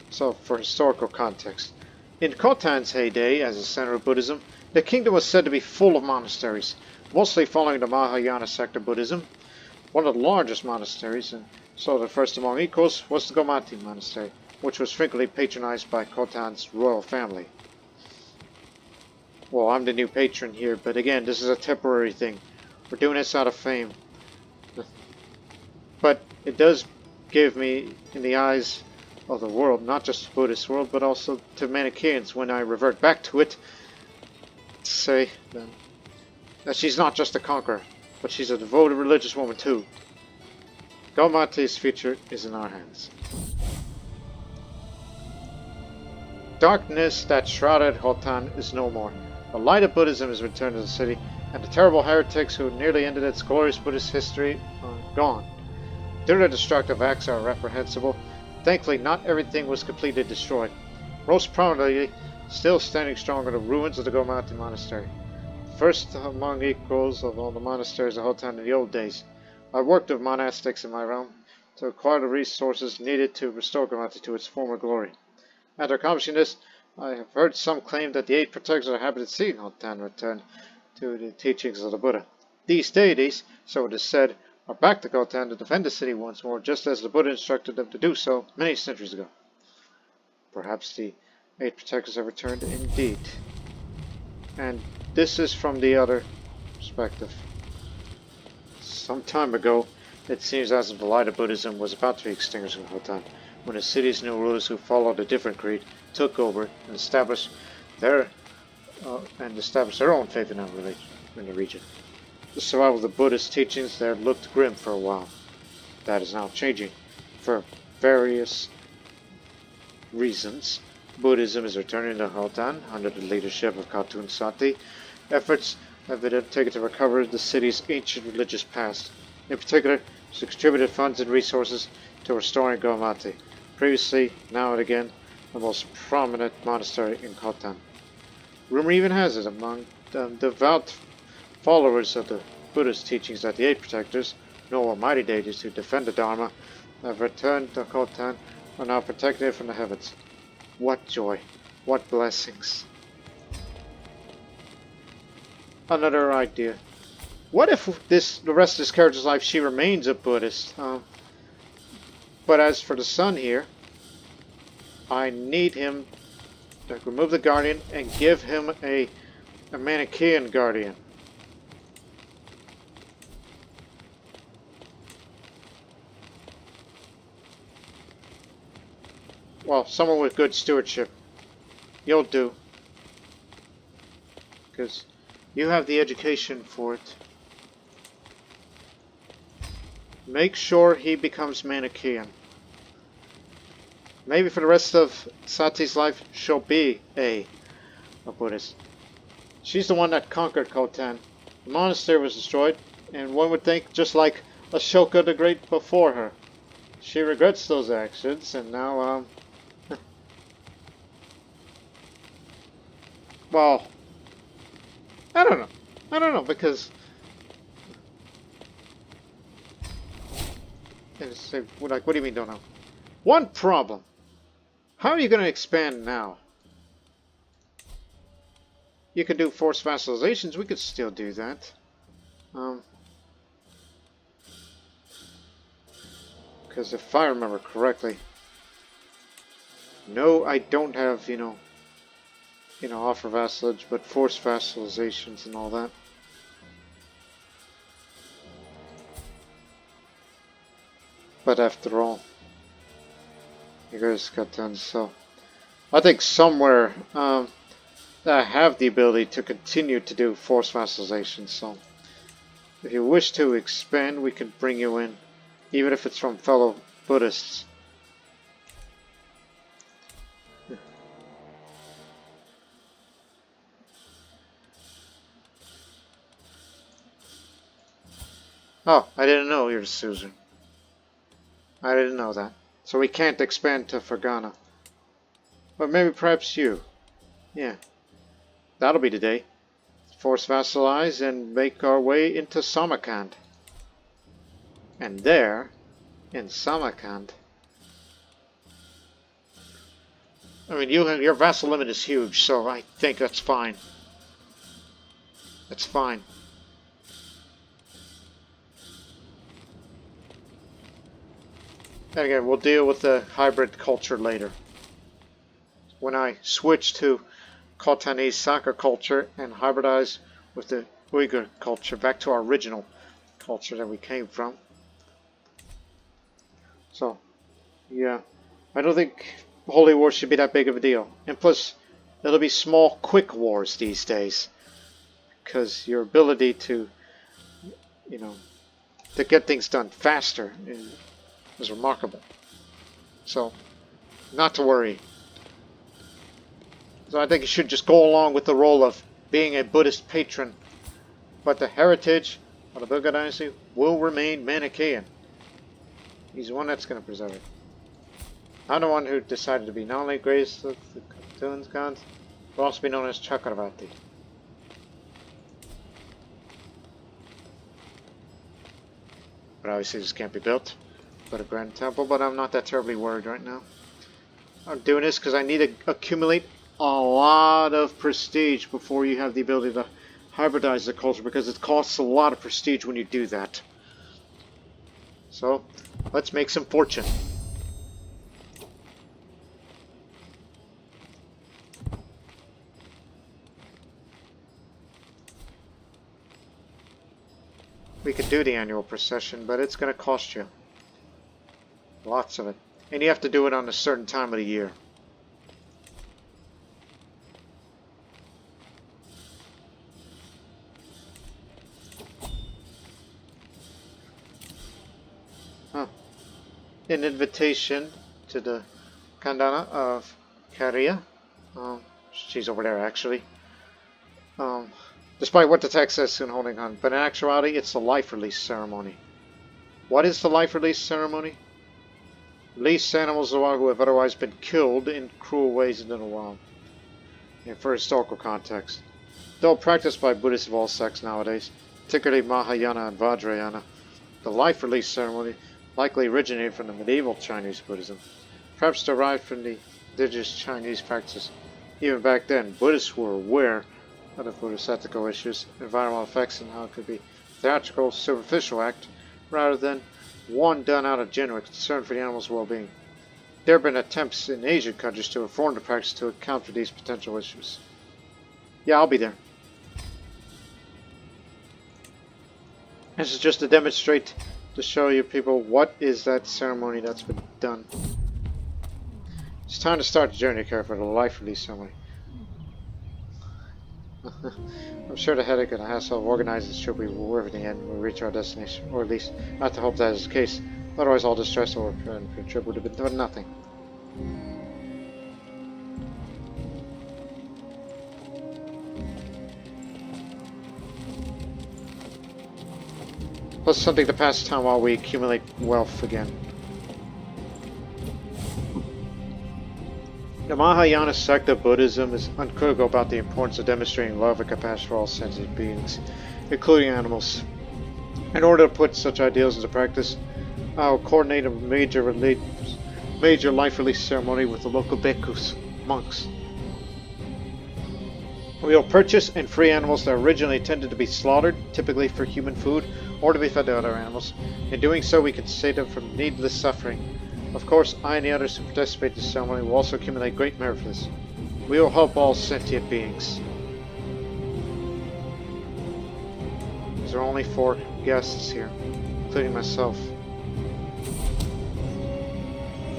So, for historical context, in Khotan's heyday as a center of Buddhism, the kingdom was said to be full of monasteries, mostly following the Mahayana sect of Buddhism. One of the largest monasteries, and so the first among equals, was the Gomati monastery, which was frequently patronized by Khotan's royal family. Well, I'm the new patron here, but again, this is a temporary thing. We're doing this out of fame. But it does give me, in the eyes of the world, not just the Buddhist world, but also to Manicheans, when I revert back to it, to say that she's not just a conqueror, but she's a devoted religious woman too. Gomati's future is in our hands. Darkness that shrouded Khotan is no more. The light of Buddhism has returned to the city, and the terrible heretics who nearly ended its glorious Buddhist history are gone. Their destructive acts are reprehensible. Thankfully, not everything was completely destroyed. Most prominently, still standing strong are the ruins of the Gomati Monastery, first among equals of all the monasteries of Khotan in the old days. I worked with monastics in my realm to acquire the resources needed to restore Gomati to its former glory. After accomplishing this, I have heard some claim that the Eight Protectors are happy to see Khotan return to the teachings of the Buddha. These deities, so it is said, are back to Khotan to defend the city once more, just as the Buddha instructed them to do so many centuries ago. Perhaps the Eight Protectors have returned indeed. And this is from the other perspective. Some time ago, it seems as if the light of Buddhism was about to be extinguished in Khotan, when the city's new rulers who followed a different creed took over and established their own faith in the region. The survival of the Buddhist teachings there looked grim for a while. That is now changing. For various reasons, Buddhism is returning to Khotan under the leadership of Qatun Sati. Efforts have been taken to recover the city's ancient religious past. In particular, she contributed funds and resources to restoring Gomati, previously, now and again, the most prominent monastery in Khotan. Rumor even has it among the devout followers of the Buddhist teachings that the Eight Protectors, no almighty deities who defend the Dharma, have returned to Khotan, are now protecting it from the heavens. What joy! What blessings! Another idea. What if the rest of this character's life she remains a Buddhist? But as for the son here, I need him to remove the guardian and give him a Manichean guardian. Well, someone with good stewardship. You'll do. Because you have the education for it. Make sure he becomes Manichean. Maybe for the rest of Sati's life, she'll be a Buddhist. She's the one that conquered Khotan. The monastery was destroyed, and one would think, just like Ashoka the Great before her, she regrets those actions, and now, well, I don't know. I don't know, because like, what do you mean don't know? One problem. How are you going to expand now? You can do forced vassalizations. We could still do that. Because if I remember correctly, no, I don't have, offer vassalage, but forced vassalizations and all that. But after all, you guys got done. So I think somewhere I have the ability to continue to do forced vassalization. So if you wish to expand, we can bring you in, even if it's from fellow Buddhists. Oh, I didn't know you're the Suzerain. I didn't know that. So we can't expand to Fergana. But maybe perhaps you. Yeah. That'll be the day. Force vassalize and make our way into Samarkand. And there, in Samarkand, I mean, your vassal limit is huge, so I think that's fine. That's fine. And again, we'll deal with the hybrid culture later. When I switch to Khotanese soccer culture and hybridize with the Uyghur culture back to our original culture that we came from. So, yeah, I don't think holy war should be that big of a deal. And plus, it'll be small, quick wars these days. Because your ability to, you know, to get things done faster is remarkable. So, not to worry. So I think you should just go along with the role of being a Buddhist patron. But the heritage of the Buddha dynasty will remain Manichean. He's the one that's going to preserve it. I'm the one who decided to be not only greatest of the Qatun gods, but also be known as Chakravarti. But obviously this can't be built. But a grand temple, but I'm not that terribly worried right now. I'm doing this because I need to accumulate a lot of prestige before you have the ability to hybridize the culture, because it costs a lot of prestige when you do that. So, let's make some fortune. We could do the annual procession, but it's going to cost you. Lots of it. And you have to do it on a certain time of the year. An invitation to the Khandana of Karia. She's over there actually. Despite what the text says soon holding on. But in actuality, it's the life release ceremony. What is the life release ceremony? Release animals of the wild who have otherwise been killed in cruel ways into the wild. And for historical context. Though practiced by Buddhists of all sects nowadays, particularly Mahayana and Vajrayana, the life release ceremony likely originated from the medieval Chinese Buddhism, perhaps derived from the indigenous Chinese practices. Even back then, Buddhists were aware of the Buddhist ethical issues, environmental effects, and how it could be a theatrical, superficial act, rather than one done out of genuine concern for the animal's well-being. There have been attempts in Asian countries to reform the practice to account for these potential issues. Yeah, I'll be there. This is just to demonstrate, to show you people what is that ceremony that's been done. It's time to start the journey care for the life release ceremony. I'm sure the headache and the hassle of organizing this trip will be worth it in the end when we reach our destination, or at least I have to hope that is the case. Otherwise, all the stress over the trip would have been for nothing. Plus something to pass time while we accumulate wealth again. The Mahayana sect of Buddhism is uncritical about the importance of demonstrating love and compassion for all sentient beings, including animals. In order to put such ideals into practice, I will coordinate a major life release ceremony with the local bhikkhus, monks. We will purchase and free animals that originally intended to be slaughtered, typically for human food, or to be fed to other animals. In doing so, we can save them from needless suffering. Of course, I and the others who participate in this ceremony will also accumulate great merit for this. We will help all sentient beings. There are only 4 guests here, including myself.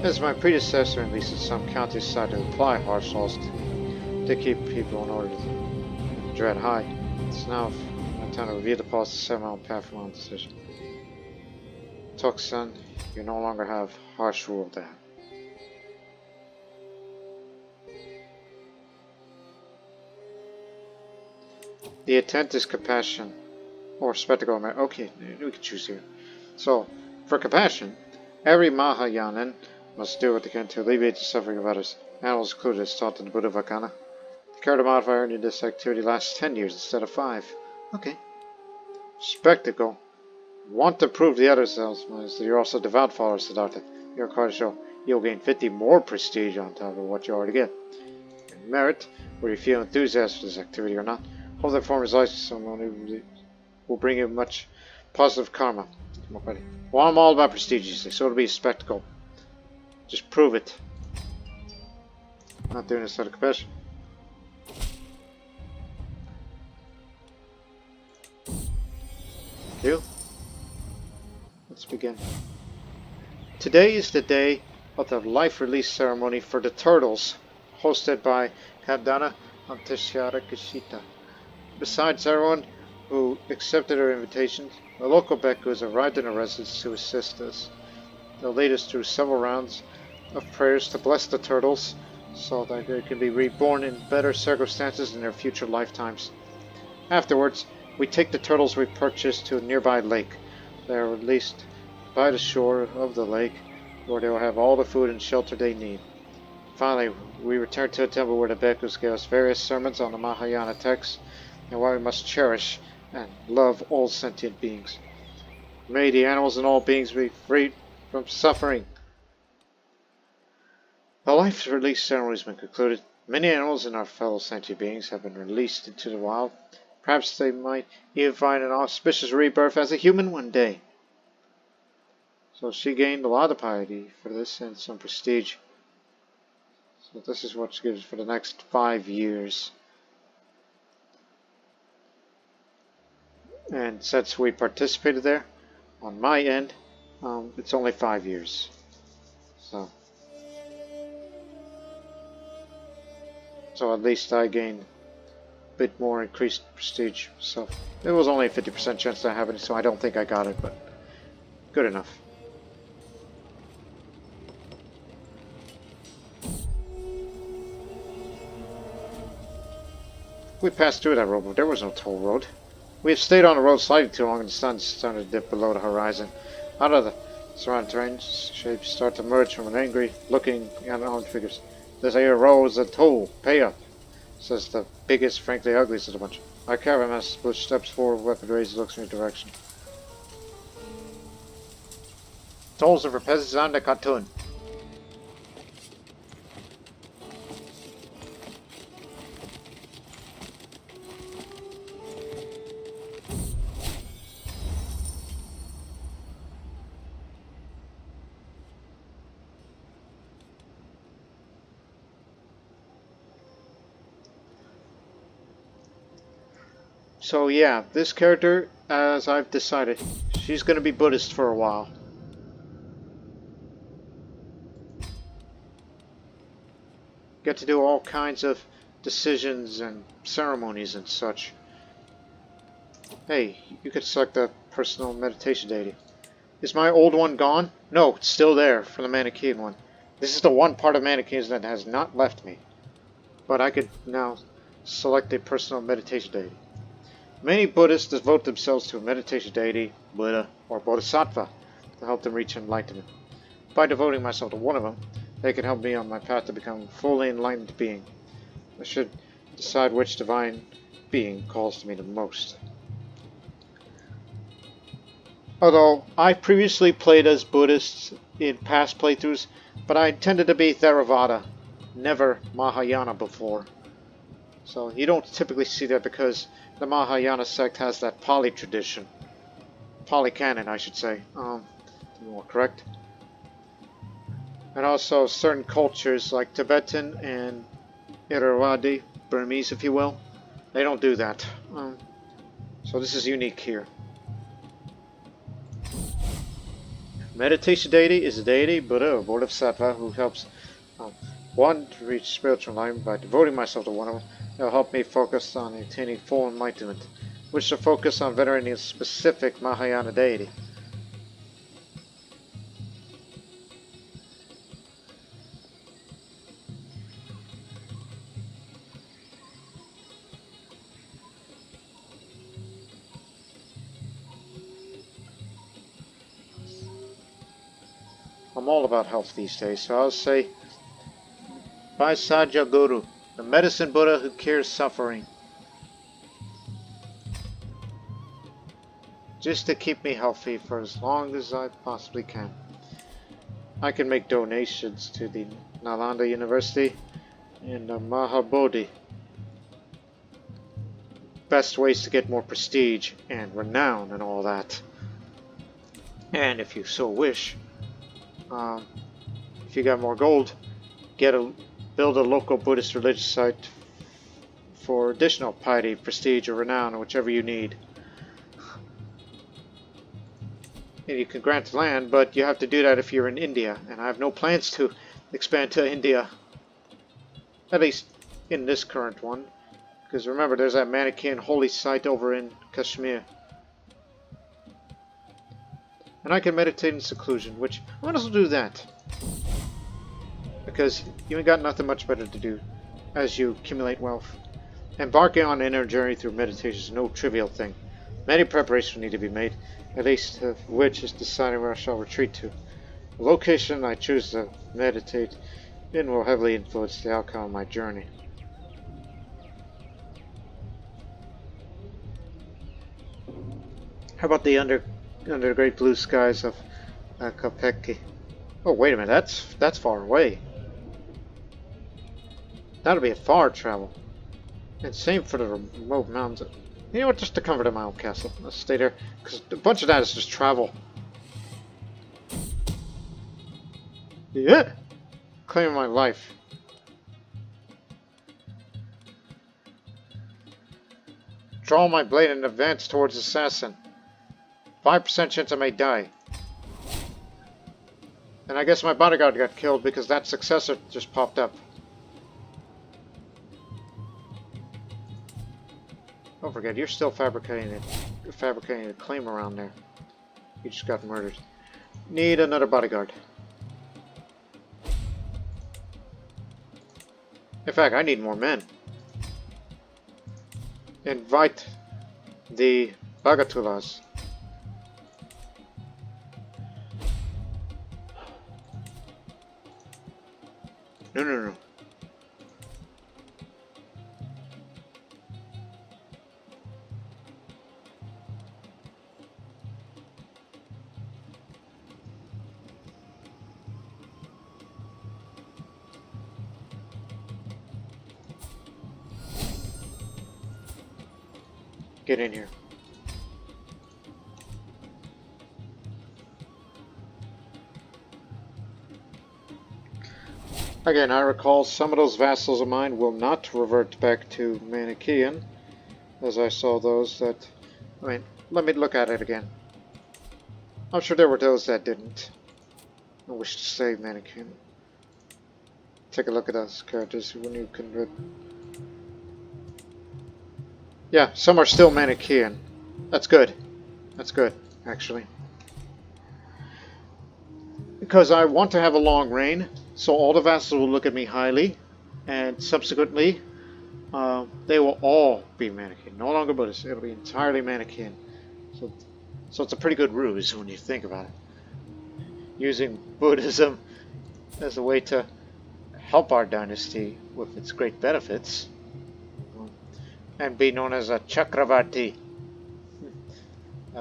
As my predecessor, at least in some counties, decided to apply harsh laws to keep people in order to dread high, it's now my time to review the policy to set my own path for my own decision. Tok'sun, you no longer have harsh rule there. The intent is compassion, or spectacle. Okay, we can choose here. So, for compassion, every Mahayanan must do what they can to alleviate the suffering of others, animals included, as taught in the Buddha Vajrayana. The character modifier in this activity lasts 10 years instead of 5. Okay. Spectacle. Want to prove to the others that you're also devout follower, Siddhartha. You're required to show you'll gain 50 more prestige on top of what you already get. And merit, whether you feel enthusiastic for this activity or not, hold the performer's life ceremony will bring you much positive karma. Well, I'm all about prestige, you say, so it'll be a spectacle. Just prove it. I'm not doing this out of compassion. Thank you. Let's begin. Today is the day of the life release ceremony for the turtles, hosted by Kadana Antishara Kishita. Besides everyone who accepted our invitation, the local Bhikkhus arrived in our residence to assist us. They'll lead us through several rounds of prayers to bless the turtles so that they can be reborn in better circumstances in their future lifetimes. Afterwards, we take the turtles we purchased to a nearby lake. They are released by the shore of the lake, where they will have all the food and shelter they need. Finally, we return to a temple where the Bhikkhus gave us various sermons on the Mahayana texts and why we must cherish and love all sentient beings. May the animals and all beings be freed from suffering. The life release ceremony has been concluded. Many animals and our fellow sentient beings have been released into the wild. Perhaps they might even find an auspicious rebirth as a human one day. So she gained a lot of piety for this and some prestige. So this is what she gives for the next 5 years. And since we participated there, on my end, it's only 5 years. So at least I gained a bit more increased prestige. So it was only a 50% chance to have it, so I don't think I got it, but good enough. We passed through that road, but there was no toll road. We have stayed on the road slightly too long, and the sun started to dip below the horizon. Out of the surrounding terrain, shapes start to emerge from an angry looking and armed figures. This here road is a toll. Pay up, says the biggest, frankly ugliest of the bunch. Our caravan master push steps forward, weapon raised, looks in your direction. Tolls are for peasants on the Qatun. So yeah, this character, as I've decided, she's going to be Buddhist for a while. Get to do all kinds of decisions and ceremonies and such. Hey, you could select a personal meditation deity. Is my old one gone? No, it's still there for the Manichean one. This is the one part of Manicheans that has not left me. But I could now select a personal meditation deity. Many Buddhists devote themselves to a meditation deity, Buddha, or Bodhisattva to help them reach enlightenment. By devoting myself to one of them, they can help me on my path to become a fully enlightened being. I should decide which divine being calls to me the most. Although I previously played as Buddhists in past playthroughs, but I intended to be Theravada, never Mahayana before. So you don't typically see that because the Mahayana sect has that Pali tradition. Pali canon, I should say. To be more correct. And also certain cultures like Tibetan and Irrawaddy, Burmese if you will, they don't do that. So this is unique here. Meditation deity is a deity, Buddha or Bodhisattva, who helps um, one to reach spiritual enlightenment by devoting myself to one of them. It'll help me focus on attaining full enlightenment, which will focus on venerating a specific Mahayana deity. I'm all about health these days, so I'll say Vaisajya Guru, the medicine Buddha who cures suffering. Just to keep me healthy for as long as I possibly can. I can make donations to the Nalanda University and the Mahabodhi. Best ways to get more prestige and renown and all that. And if you so wish, if you got more gold, build a local Buddhist religious site for additional piety, prestige, or renown, or whichever you need. And you can grant land, but you have to do that if you're in India, and I have no plans to expand to India. At least in this current one. Because remember, there's that Manichean holy site over in Kashmir. And I can meditate in seclusion, which I might as well do that. Because you ain't got nothing much better to do as you accumulate wealth. Embarking on an inner journey through meditation is no trivial thing. Many preparations need to be made, at least of which is deciding where I shall retreat to. The location I choose to meditate in will heavily influence the outcome of my journey. How about the under the great blue skies of Kopeki? Oh, wait a minute, that's far away. That'll be a far travel. And same for the remote mountains. You know what, just to comfort in my own castle. Let's stay there, because a bunch of that is just travel. Yeah! Claiming my life. Draw my blade and advance towards the assassin. 5% chance I may die. And I guess my bodyguard got killed because that successor just popped up. Don't forget, you're still fabricating a claim around there. You just got murdered. Need another bodyguard. In fact, I need more men. Invite the Bagatulas. No. Get in here. Again, I recall some of those vassals of mine will not revert back to Manichean, as I saw those that... I mean, let me look at it again. I'm sure there were those that didn't. I wish to stay Manichean. Take a look at those characters when you convert. Yeah, some are still Manichean. That's good. That's good, actually. Because I want to have a long reign, so all the vassals will look at me highly, and subsequently, they will all be Manichean. No longer Buddhist. It'll be entirely Manichean. So it's a pretty good ruse when you think about it. Using Buddhism as a way to help our dynasty with its great benefits, and be known as a Chakravarti.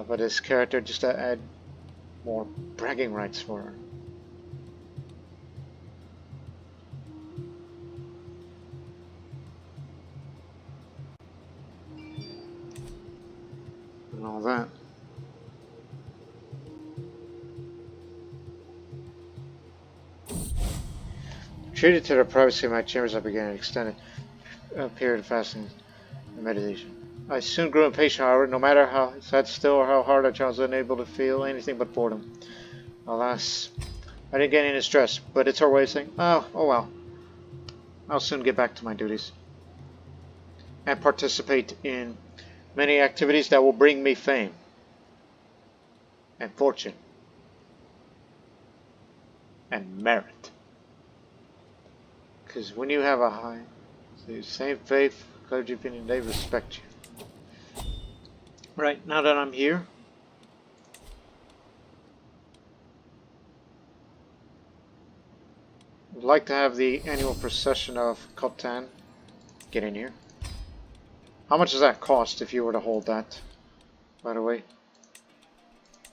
But his character just to add more bragging rights for her. And all that. Treated to the privacy of my chambers, I began an extended period of fasting and meditation. I soon grew impatient, however, no matter how sat still or how hard I was unable to feel anything but boredom. Alas, I didn't get any stress, but it's our way of saying, oh well. I'll soon get back to my duties. And participate in many activities that will bring me fame. And fortune. And merit. Because when you have a high, same faith, clergy opinion, they respect you. Right, now that I'm here, I'd like to have the annual procession of Qatun get in here. How much does that cost if you were to hold that, by the way?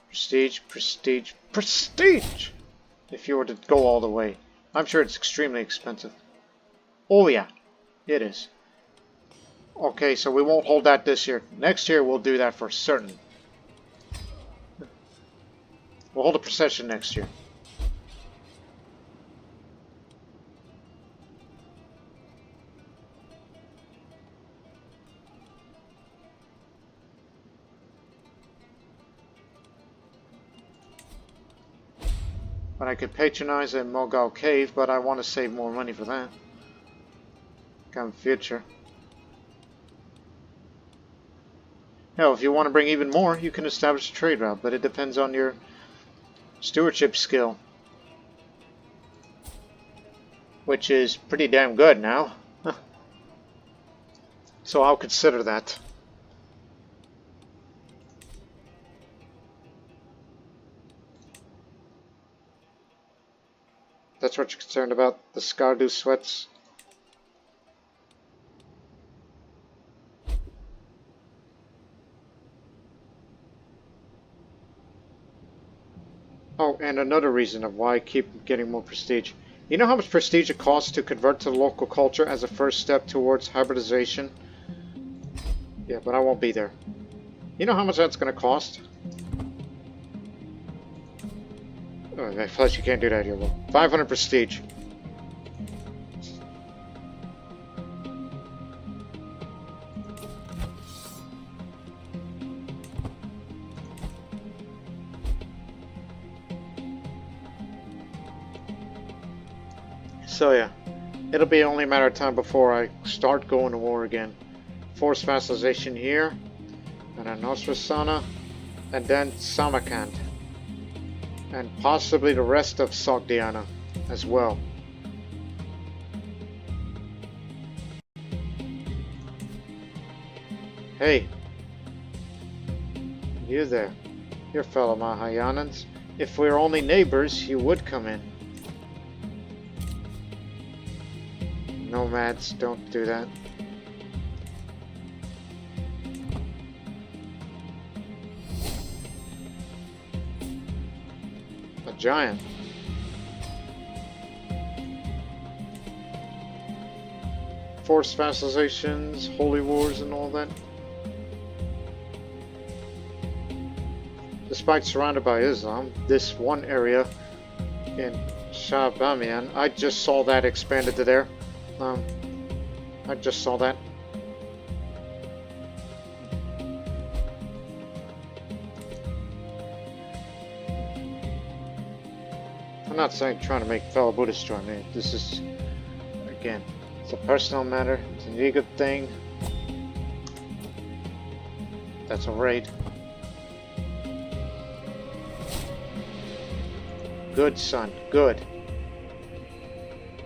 Prestige, prestige, prestige! If you were to go all the way. I'm sure it's extremely expensive. Oh yeah, it is. Okay, so we won't hold that this year. Next year we'll do that for certain. We'll hold a procession next year. But I could patronize a Mogul cave, but I want to save more money for that. Come future. Hell, if you want to bring even more, you can establish a trade route, but it depends on your stewardship skill. Which is pretty damn good now. So I'll consider that. That's what you're concerned about? The Skardu sweats? Oh, and another reason of why I keep getting more prestige. You know how much prestige it costs to convert to the local culture as a first step towards hybridization? Yeah, but I won't be there. You know how much that's going to cost? Oh, plus you can't do that here. 500 prestige. So yeah, it'll be only a matter of time before I start going to war again. Forced vassalization here, and then Nosrasana, and then Samarkand. And possibly the rest of Sogdiana as well. Hey, you there, your fellow Mahayanans. If we're only neighbors, you would come in. Nomads, don't do that. A giant. Forced vassalizations, holy wars and all that. Despite surrounded by Islam, this one area in Shahabamian, I just saw that expanded to there. I just saw that. I'm not saying trying to make fellow Buddhists join me. This is, again, it's a personal matter. It's an ego thing. That's a raid. Good, son. Good.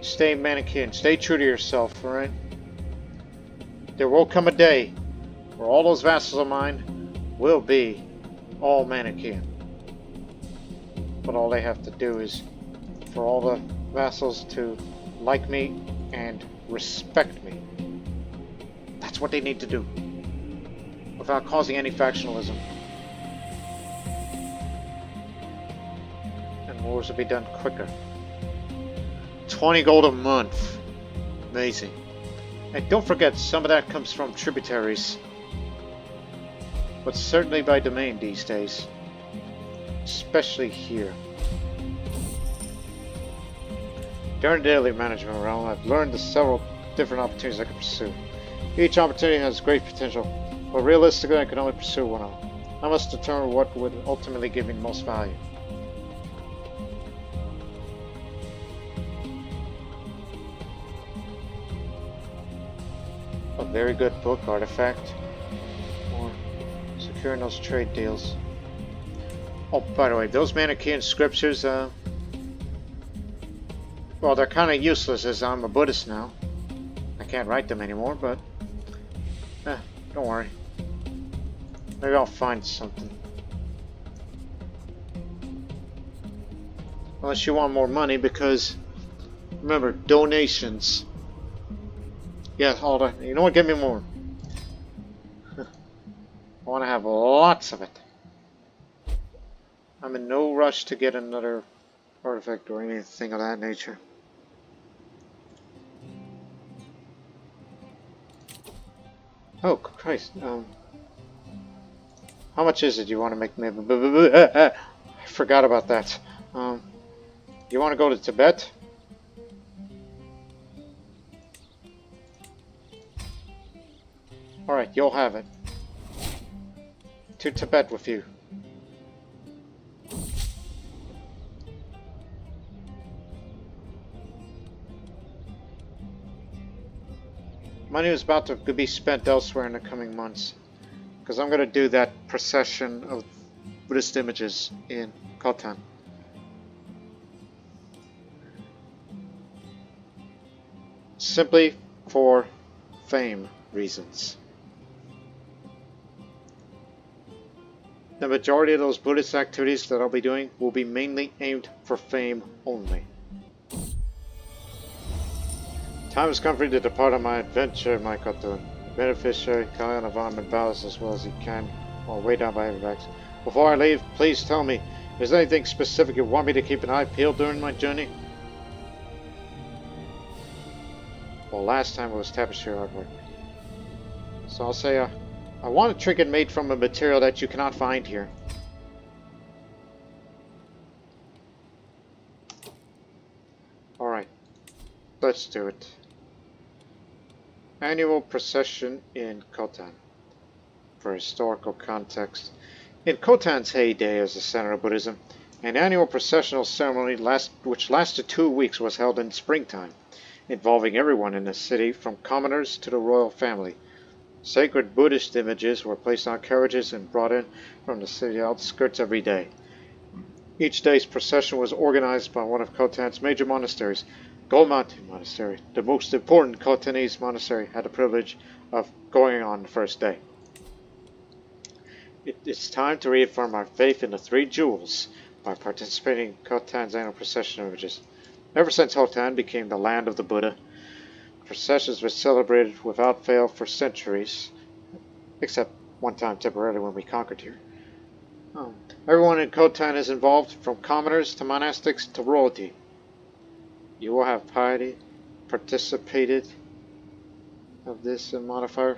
Stay Manichean. Stay true to yourself, alright? There will come a day where all those vassals of mine will be all Manichean. But all they have to do is for all the vassals to like me and respect me. That's what they need to do. Without causing any factionalism. And wars will be done quicker. 20 gold a month. Amazing. And don't forget, some of that comes from tributaries. But certainly by domain these days. Especially here. During the daily management realm, I've learned the several different opportunities I can pursue. Each opportunity has great potential, but realistically I can only pursue one of them. I must determine what would ultimately give me the most value. very good book, artifact, or securing those trade deals. Oh, by the way, those Manichean scriptures, well, they're kind of useless as I'm a Buddhist now. I can't write them anymore, but don't worry. Maybe I'll find something. Unless you want more money, because remember, donations. Yeah, hold on. You know what? Give me more. I want to have lots of it. I'm in no rush to get another artifact or anything of that nature. Oh, Christ. How much is it you want to make me? I forgot about that. You want to go to Tibet? Alright, you'll have it. To Tibet with you. Money is about to be spent elsewhere in the coming months. Because I'm going to do that procession of Buddhist images in Khotang. Simply for fame reasons. The majority of those Buddhist activities that I'll be doing will be mainly aimed for fame only. Time has come for you to depart on my adventure, my Qatun. Beneficiary, Kalian environment balance as well as you can, while way down by heavy bags. Before I leave, please tell me, is there anything specific you want me to keep an eye peeled during my journey? Well, last time it was tapestry artwork. So I'll say, I want a trinket made from a material that you cannot find here. Alright, let's do it. Annual procession in Khotang. For historical context, in Khotan's heyday as the center of Buddhism, an annual processional ceremony which lasted 2 weeks was held in springtime, involving everyone in the city from commoners to the royal family. Sacred Buddhist images were placed on carriages and brought in from the city outskirts every day. Each day's procession was organized by one of Khotan's major monasteries. Golmati Monastery, the most important Khotanese monastery, had the privilege of going on the first day. It's time to reaffirm our faith in the Three Jewels by participating in Khotan's annual procession images. Ever since Khotan became the land of the Buddha, processions were celebrated without fail for centuries, except one time temporarily when we conquered here. Everyone in Khotan is involved, from commoners to monastics to royalty. You will have piety, participated of this modifier,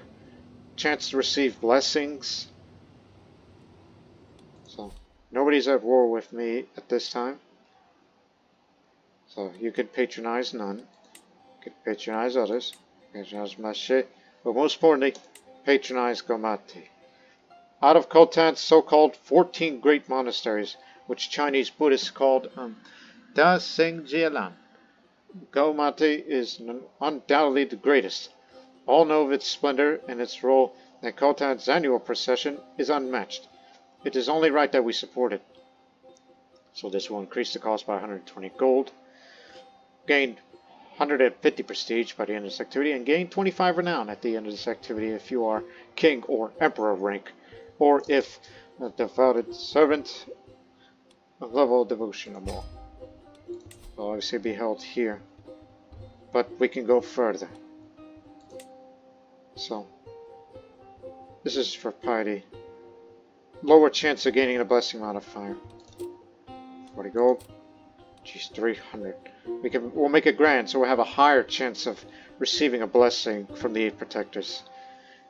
chance to receive blessings. So, nobody's at war with me at this time. So, you could patronize none. You could patronize others. Patronize Mashe. But most importantly, patronize Golmati. Out of Khotan's so-called 14 great monasteries, which Chinese Buddhists called Da Seng Jielan, Golmati is undoubtedly the greatest. All know of its splendor, and its role in Khotan's annual procession is unmatched. It is only right that we support it. So this will increase the cost by 120 gold, gain 150 prestige by the end of this activity, and gain 25 renown at the end of this activity if you are king or emperor rank, or if a devoted servant of level of devotion or more. Will obviously be held here, but we can go further. So, this is for piety. Lower chance of gaining a blessing modifier. 40 gold. Geez, 300. We'll make it grand, so we'll have a higher chance of receiving a blessing from the 8 protectors.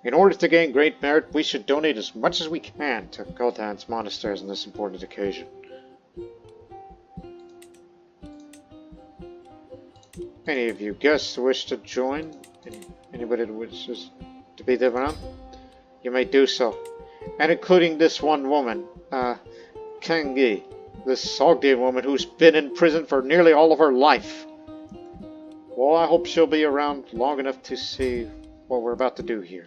In order to gain great merit, we should donate as much as we can to Khotan's monasteries on this important occasion. Any of you guests who wish to join, anybody that wishes to be there around, you may do so. And including this one woman, Kengi, this Sogdian woman who's been in prison for nearly all of her life. Well, I hope she'll be around long enough to see what we're about to do here.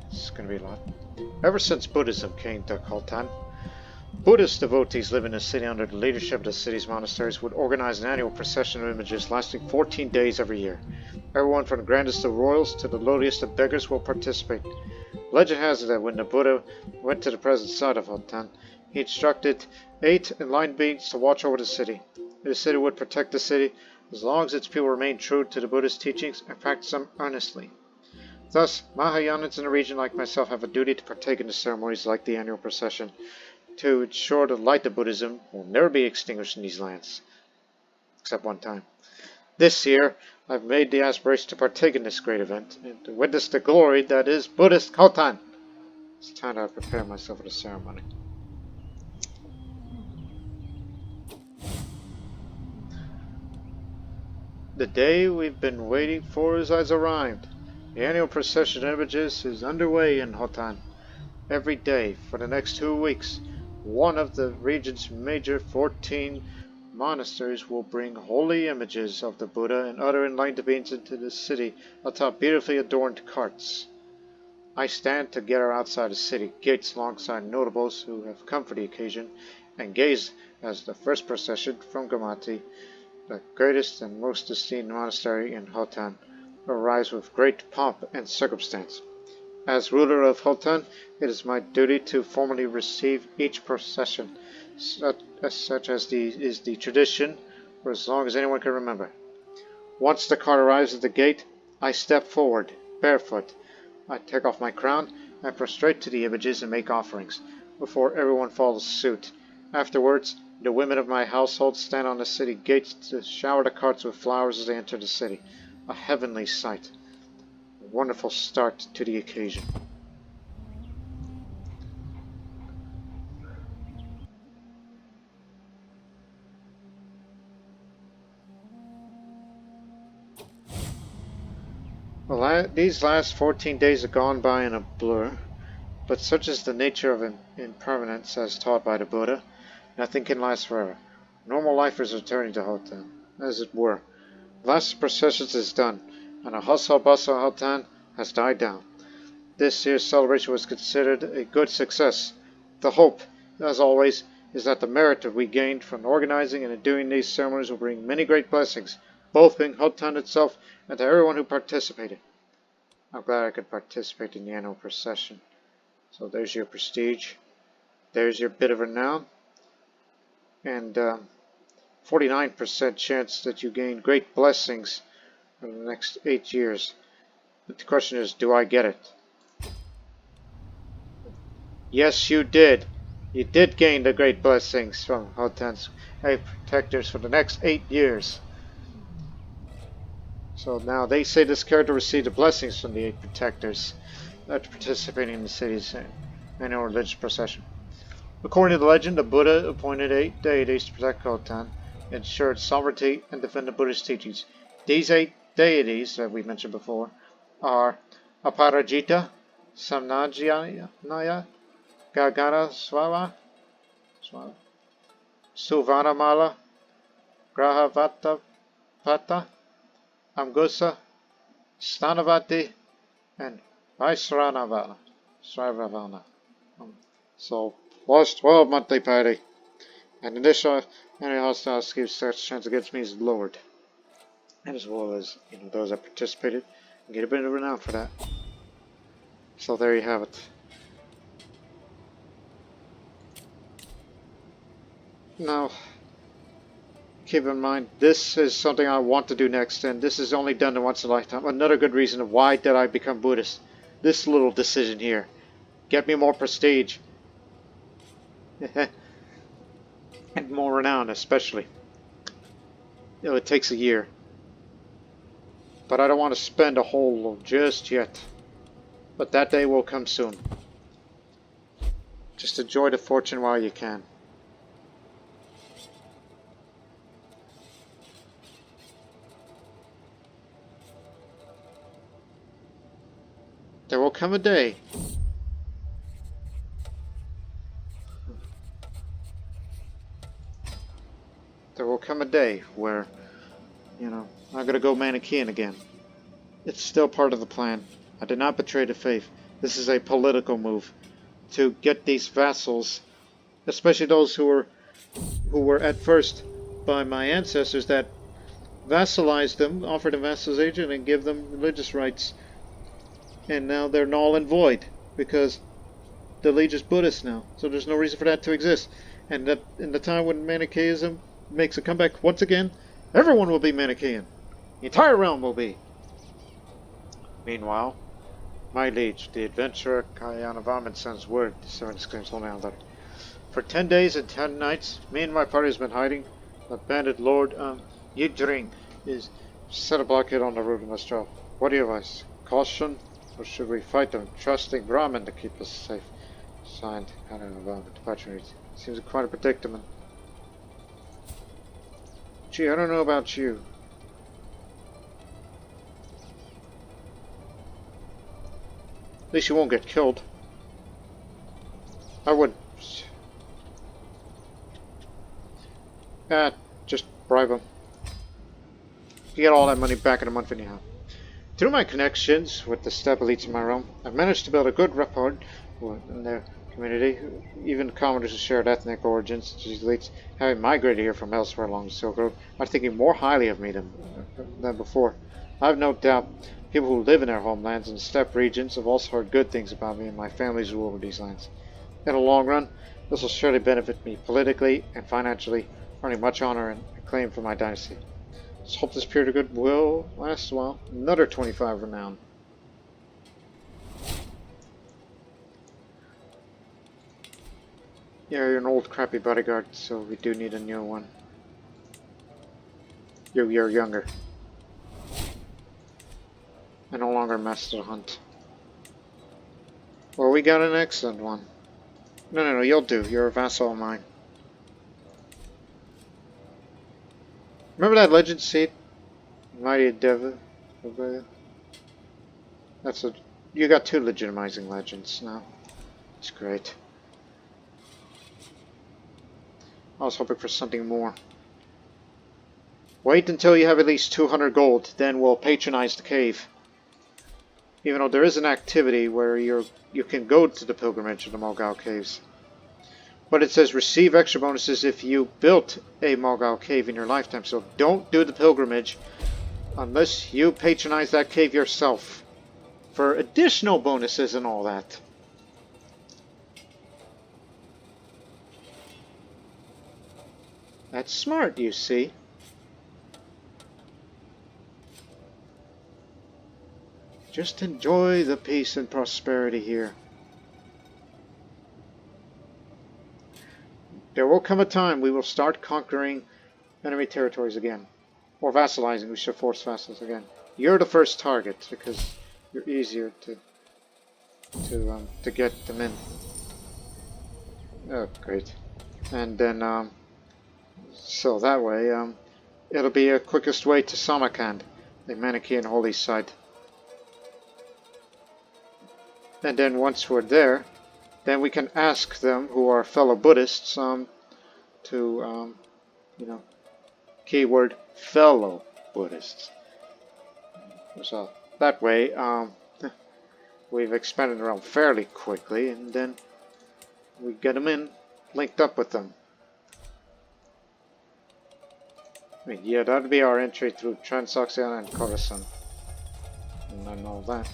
It's going to be a lot. Ever since Buddhism came to Khultan, Buddhist devotees living in the city under the leadership of the city's monasteries would organize an annual procession of images lasting 14 days every year. Everyone from the grandest of royals to the lowliest of beggars will participate. Legend has it that when the Buddha went to the present side of Khultan, he instructed 8 enlightened beings to watch over the city. The city would protect the city as long as its people remained true to the Buddhist teachings and practiced them earnestly. Thus, Mahayanians in the region like myself have a duty to partake in the ceremonies like the annual procession, to ensure the light of Buddhism will never be extinguished in these lands. Except one time. This year, I've made the aspiration to partake in this great event, and to witness the glory that is Buddhist Khultan. It's time to prepare myself for the ceremony. The day we've been waiting for has arrived. The annual procession of images is underway in Khultan. Every day for the next 2 weeks, one of the region's major 14 monasteries will bring holy images of the Buddha and other enlightened beings into the city atop beautifully adorned carts. I stand together outside the city gates alongside notables who have come for the occasion, and gaze as the first procession from Gamati, the greatest and most esteemed monastery in Khultan, arrives with great pomp and circumstance. As ruler of Khultan, it is my duty to formally receive each procession, such as is the tradition for as long as anyone can remember. Once the cart arrives at the gate, I step forward, barefoot. I take off my crown, I prostrate to the images and make offerings, before everyone follows suit. Afterwards, the women of my household stand on the city gates to shower the carts with flowers as they enter the city. A heavenly sight. A wonderful start to the occasion. Well, these last 14 days have gone by in a blur, but such is the nature of impermanence as taught by the Buddha. Nothing can last forever. Normal life is returning to Khultan, as it were. The last processions is done, and the hustle bustle of Khultan has died down. This year's celebration was considered a good success. The hope, as always, is that the merit that we gained from organizing and doing these ceremonies will bring many great blessings, both in Khultan itself and to everyone who participated. I'm glad I could participate in the annual procession. So there's your prestige, there's your bit of renown, and 49% chance that you gain great blessings for the next 8 years. But the question is, do I get it? Yes, you did. You did gain the great blessings from Khultan's 8 protectors for the next 8 years. So now they say this character received the blessings from the 8 protectors after participating in the city's annual religious procession. According to the legend, the Buddha appointed 8 deities to protect Khultan, ensure its sovereignty, and defend the Buddhist teachings. These 8 deities that we mentioned before are Aparajita, Samnajaya, Gagara Swara, Suvanamala, Grahavata Pata, Amgusa, Stanavati, and Vaisravana. So, lost 12 monthly party. And initial any hostile gives such chance against me is lowered. And as well as, those that participated and get a bit of renown for that. So there you have it. Now, keep in mind, this is something I want to do next, and this is only done once in a lifetime. Another good reason of why did I become Buddhist. This little decision here. Get me more prestige. And more renown, especially. It takes a year. But I don't want to spend a whole just yet. But that day will come soon. Just enjoy the fortune while you can. There will come a day. There will come a day where, you know, I'm gonna go Manichean again. It's still part of the plan. I did not betray the faith. This is a political move to get these vassals, especially those who were at first by my ancestors that vassalized them, offered them vassalization, and give them religious rights. And now they're null and void because the liege is Buddhist now, so there's no reason for that to exist. And that in the time when Manichaeism makes a comeback once again, everyone will be Manichean. The entire realm will be. Meanwhile, my liege, the adventurer Kayanavarman, sends word to Seven Exclaims Holy Letter. For 10 days and 10 nights, me and my party has been hiding. The bandit Lord Yidring is set a blockade on the route in Mistral. What do you advise? Caution, or should we fight them, trusting Brahmin to keep us safe? Signed, Kayanavarman, Patronizing. Seems quite a predicament. Gee, I don't know about you. At least you won't get killed. I would. Just bribe him. You get all that money back in a month anyhow. Through my connections with the steppe elites in my realm, I've managed to build a good rapport in their community. Even commoners who shared ethnic origins, such as elites, having migrated here from elsewhere along the Silk Road, are thinking more highly of me than before. I have no doubt people who live in their homelands and steppe regions have also heard good things about me and my family's rule over these lands. In the long run, this will surely benefit me politically and financially, earning much honor and acclaim for my dynasty. Let's hope this period of goodwill lasts a while. Another 25 renown. Yeah, you're an old crappy bodyguard, so we do need a new one. You're younger. I no longer master the hunt. Well, we got an excellent one. No, you'll do. You're a vassal of mine. Remember that legend seat? Mighty Deva? That's a... You got 2 legitimizing legends now. It's great. I was hoping for something more. Wait until you have at least 200 gold, then we'll patronize the cave. Even though there is an activity where you can go to the pilgrimage of the Mulgal Caves. But it says receive extra bonuses if you built a Mulgal cave in your lifetime. So don't do the pilgrimage unless you patronize that cave yourself for additional bonuses and all that. That's smart, you see. Just enjoy the peace and prosperity here. There will come a time we will start conquering enemy territories again. Or vassalizing, we should force vassals again. You're the first target because you're easier to get them in. Oh, great. And then, so that way, it'll be a quickest way to Samarkand, the Manichean holy site. And then once we're there, then we can ask them, who are fellow Buddhists, to, you know, keyword fellow Buddhists. So that way, we've expanded around fairly quickly, and then we get them in, linked up with them. I mean, yeah, that'd be our entry through Transoxiana and Khorasan. And all that.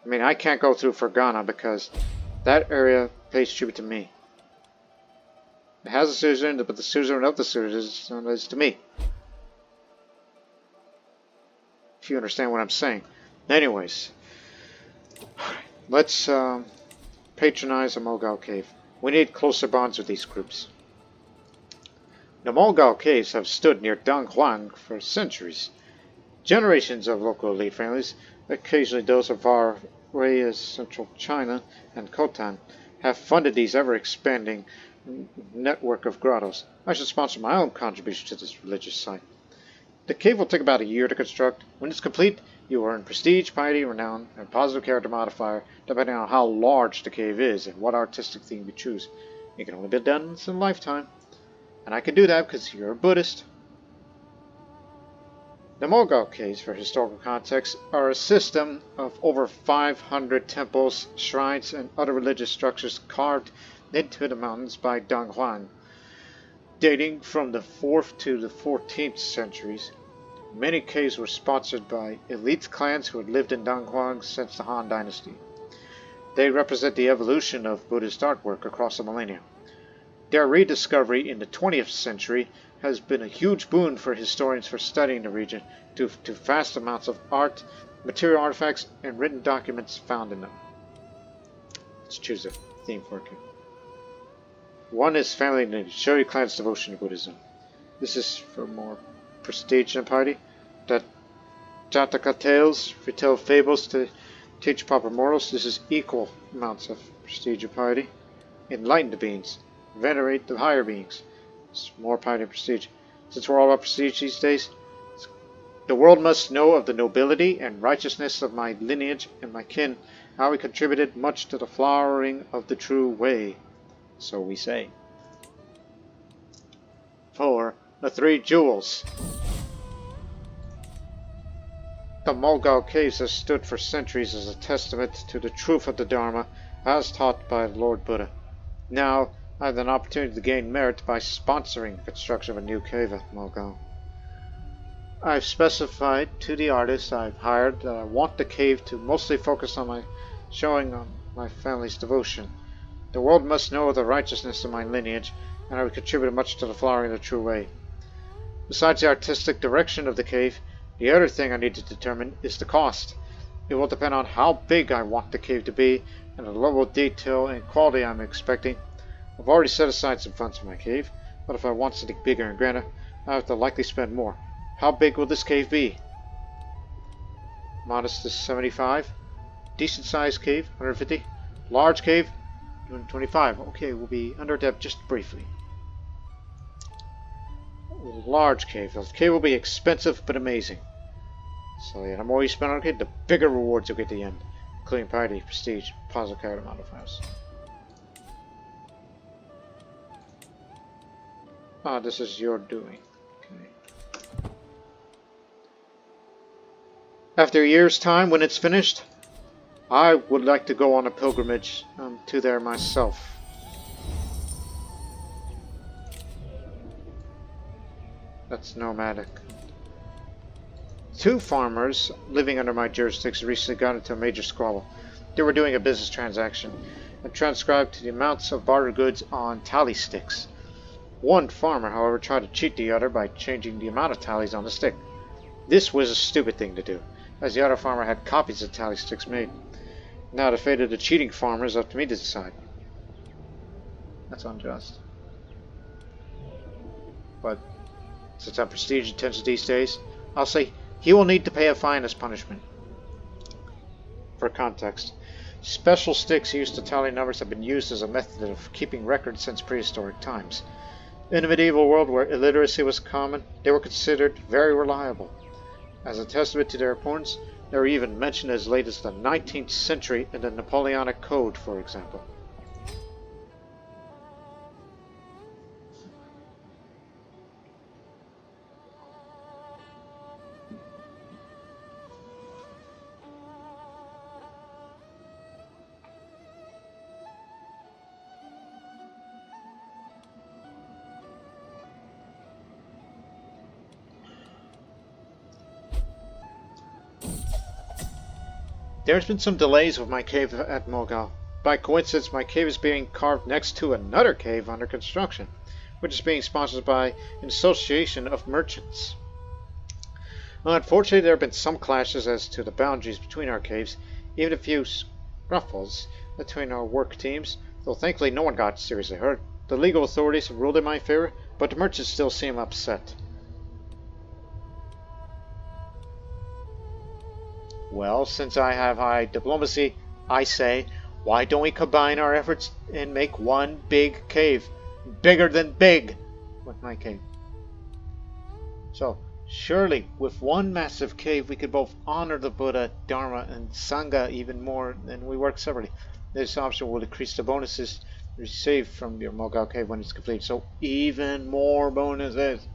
I mean, I can't go through Fergana because that area pays tribute to me. It has a suzerain, but the suzerain of the suzerain is to me. If you understand what I'm saying. Anyways, let's patronize a Mulgal cave. We need closer bonds with these groups. The Mongol caves have stood near Donghuang for centuries. Generations of local elite families, occasionally those as far away as central China and Khotan, have funded these ever-expanding network of grottos. I should sponsor my own contribution to this religious site. The cave will take about a year to construct. When it's complete, you will earn prestige, piety, renown, and positive character modifier, depending on how large the cave is and what artistic theme you choose. It can only be done once in a lifetime. And I can do that because you're a Buddhist. The Mogul caves, for historical context, are a system of over 500 temples, shrines, and other religious structures carved into the mountains by Donghuang, dating from the 4th to the 14th centuries. Many caves were sponsored by elite clans who had lived in Donghuang since the Han Dynasty. They represent the evolution of Buddhist artwork across the millennia. Their rediscovery in the 20th century has been a huge boon for historians for studying the region due to vast amounts of art, material artifacts, and written documents found in them. Let's choose a theme for it. One is family lineage. Show your clan's devotion to Buddhism. This is for more prestige and piety. The Jataka tales retell fables to teach proper morals. This is equal amounts of prestige and piety. Enlighten the beings. Venerate the higher beings. It's more piety and prestige. Since we're all about prestige these days, the world must know of the nobility and righteousness of my lineage and my kin, how we contributed much to the flowering of the true way. So we say. 4. The Three Jewels. The Mogul caves have stood for centuries as a testament to the truth of the Dharma as taught by Lord Buddha. Now, I have an opportunity to gain merit by sponsoring the construction of a new cave at Mogul. I've specified to the artist I've hired that I want the cave to mostly focus on showing my family's devotion. The world must know of the righteousness of my lineage, and I would contribute much to the flowering of the true way. Besides the artistic direction of the cave, the other thing I need to determine is the cost. It will depend on how big I want the cave to be, and the level of detail and quality I'm expecting. I've already set aside some funds for my cave, but if I want something bigger and grander, I have to likely spend more. How big will this cave be? Modest is 75. Decent sized cave, 150. Large cave, 125. Okay, we'll be under depth just briefly. Large cave. The cave will be expensive but amazing. So yeah, the more you spend on a cave, the bigger rewards you'll get at the end, including piety, prestige, positive character modifiers. This is your doing. Okay. After a year's time, when it's finished, I would like to go on a pilgrimage to there myself. That's nomadic. 2 farmers living under my jurisdiction recently got into a major squabble. They were doing a business transaction and transcribed the amounts of barter goods on tally sticks. One farmer, however, tried to cheat the other by changing the amount of tallies on the stick. This was a stupid thing to do, as the other farmer had copies of tally sticks made. Now the fate of the cheating farmer is up to me to decide. That's unjust. But since I'm prestige intensive these days, I'll say he will need to pay a fine as punishment. For context, special sticks used to tally numbers have been used as a method of keeping records since prehistoric times. In a medieval world where illiteracy was common, they were considered very reliable. As a testament to their importance, they were even mentioned as late as the 19th century in the Napoleonic Code, for example. There's been some delays with my cave at Mogul. By coincidence, my cave is being carved next to another cave under construction, which is being sponsored by an association of merchants. Unfortunately, there have been some clashes as to the boundaries between our caves, even a few scuffles between our work teams, though thankfully no one got seriously hurt. The legal authorities have ruled in my favor, but the merchants still seem upset. Well, since I have high diplomacy, I say, why don't we combine our efforts and make one big cave? Bigger than big! With my cave. So, surely, with one massive cave, we could both honor the Buddha, Dharma, and Sangha even more than we work separately. This option will increase the bonuses received from your Mogao cave when it's complete. So, even more bonuses.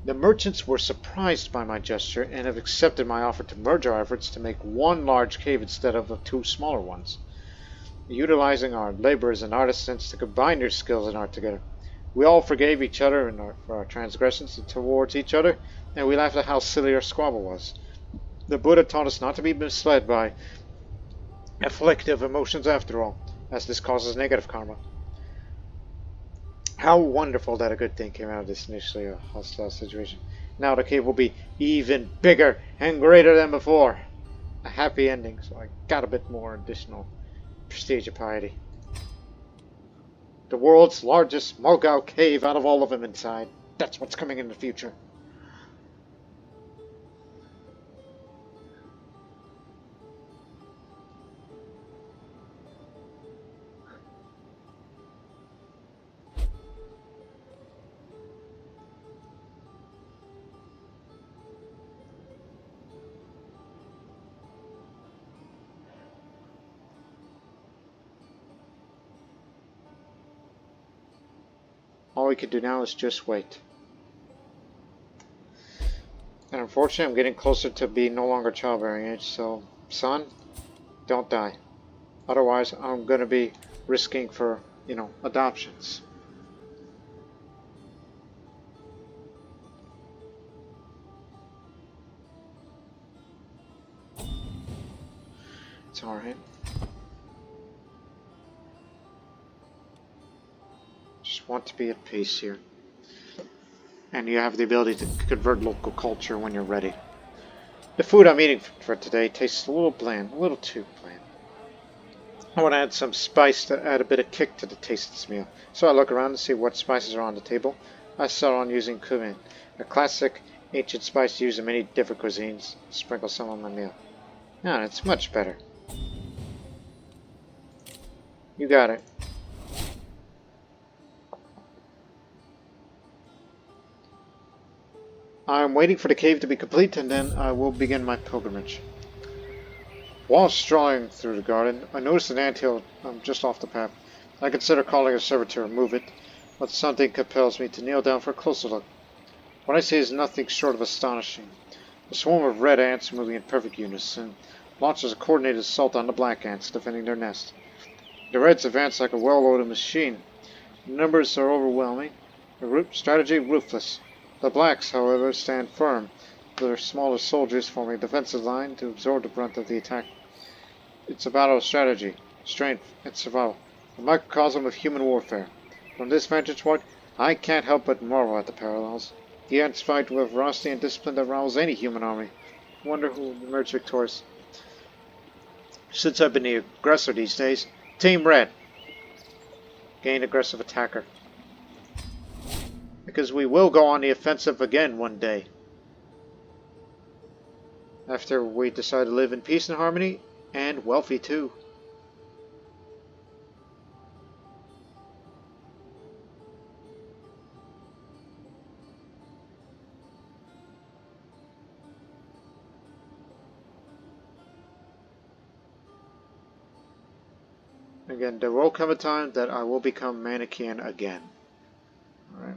The merchants were surprised by my gesture and have accepted my offer to merge our efforts to make one large cave instead of the two smaller ones, utilizing our laborers and artisans to combine their skills and art together. We all forgave each other for our transgressions towards each other, and we laughed at how silly our squabble was. The Buddha taught us not to be misled by afflictive emotions after all, as this causes negative karma. How wonderful that a good thing came out of this initially hostile situation. Now the cave will be even bigger and greater than before. A happy ending, so I got a bit more additional prestige and piety. The world's largest Mogao cave out of all of them inside. That's what's coming in the future. All we can do now is just wait. And unfortunately, I'm getting closer to being no longer childbearing age, so, son, don't die. Otherwise, I'm going to be risking for, adoptions. It's alright. Just want to be at peace here. And you have the ability to convert local culture when you're ready. The food I'm eating for today tastes a little bland, a little too bland. I want to add some spice to add a bit of kick to the taste of this meal. So I look around to see what spices are on the table. I settle on using cumin, a classic ancient spice used in many different cuisines. Sprinkle some on my meal. Ah, it's much better. You got it. I'm waiting for the cave to be complete, and then I will begin my pilgrimage. While strolling through the garden, I noticed an anthill just off the path. I consider calling a servant to remove it, but something compels me to kneel down for a closer look. What I see is nothing short of astonishing. A swarm of red ants moving in perfect unison launches a coordinated assault on the black ants defending their nest. The reds advance like a well-loaded machine. The numbers are overwhelming, the strategy ruthless. The blacks, however, stand firm, their smaller soldiers forming a defensive line to absorb the brunt of the attack. It's a battle of strategy, strength, and survival, a microcosm of human warfare. From this vantage point, I can't help but marvel at the parallels. The ants fight with ferocity and discipline that rivals any human army. I wonder who will emerge victorious. Since I've been the aggressor these days, Team Red, gain aggressive attacker. Because we will go on the offensive again one day. After we decide to live in peace and harmony, and wealthy too. Again, there will come a time that I will become Manichean again. Alright.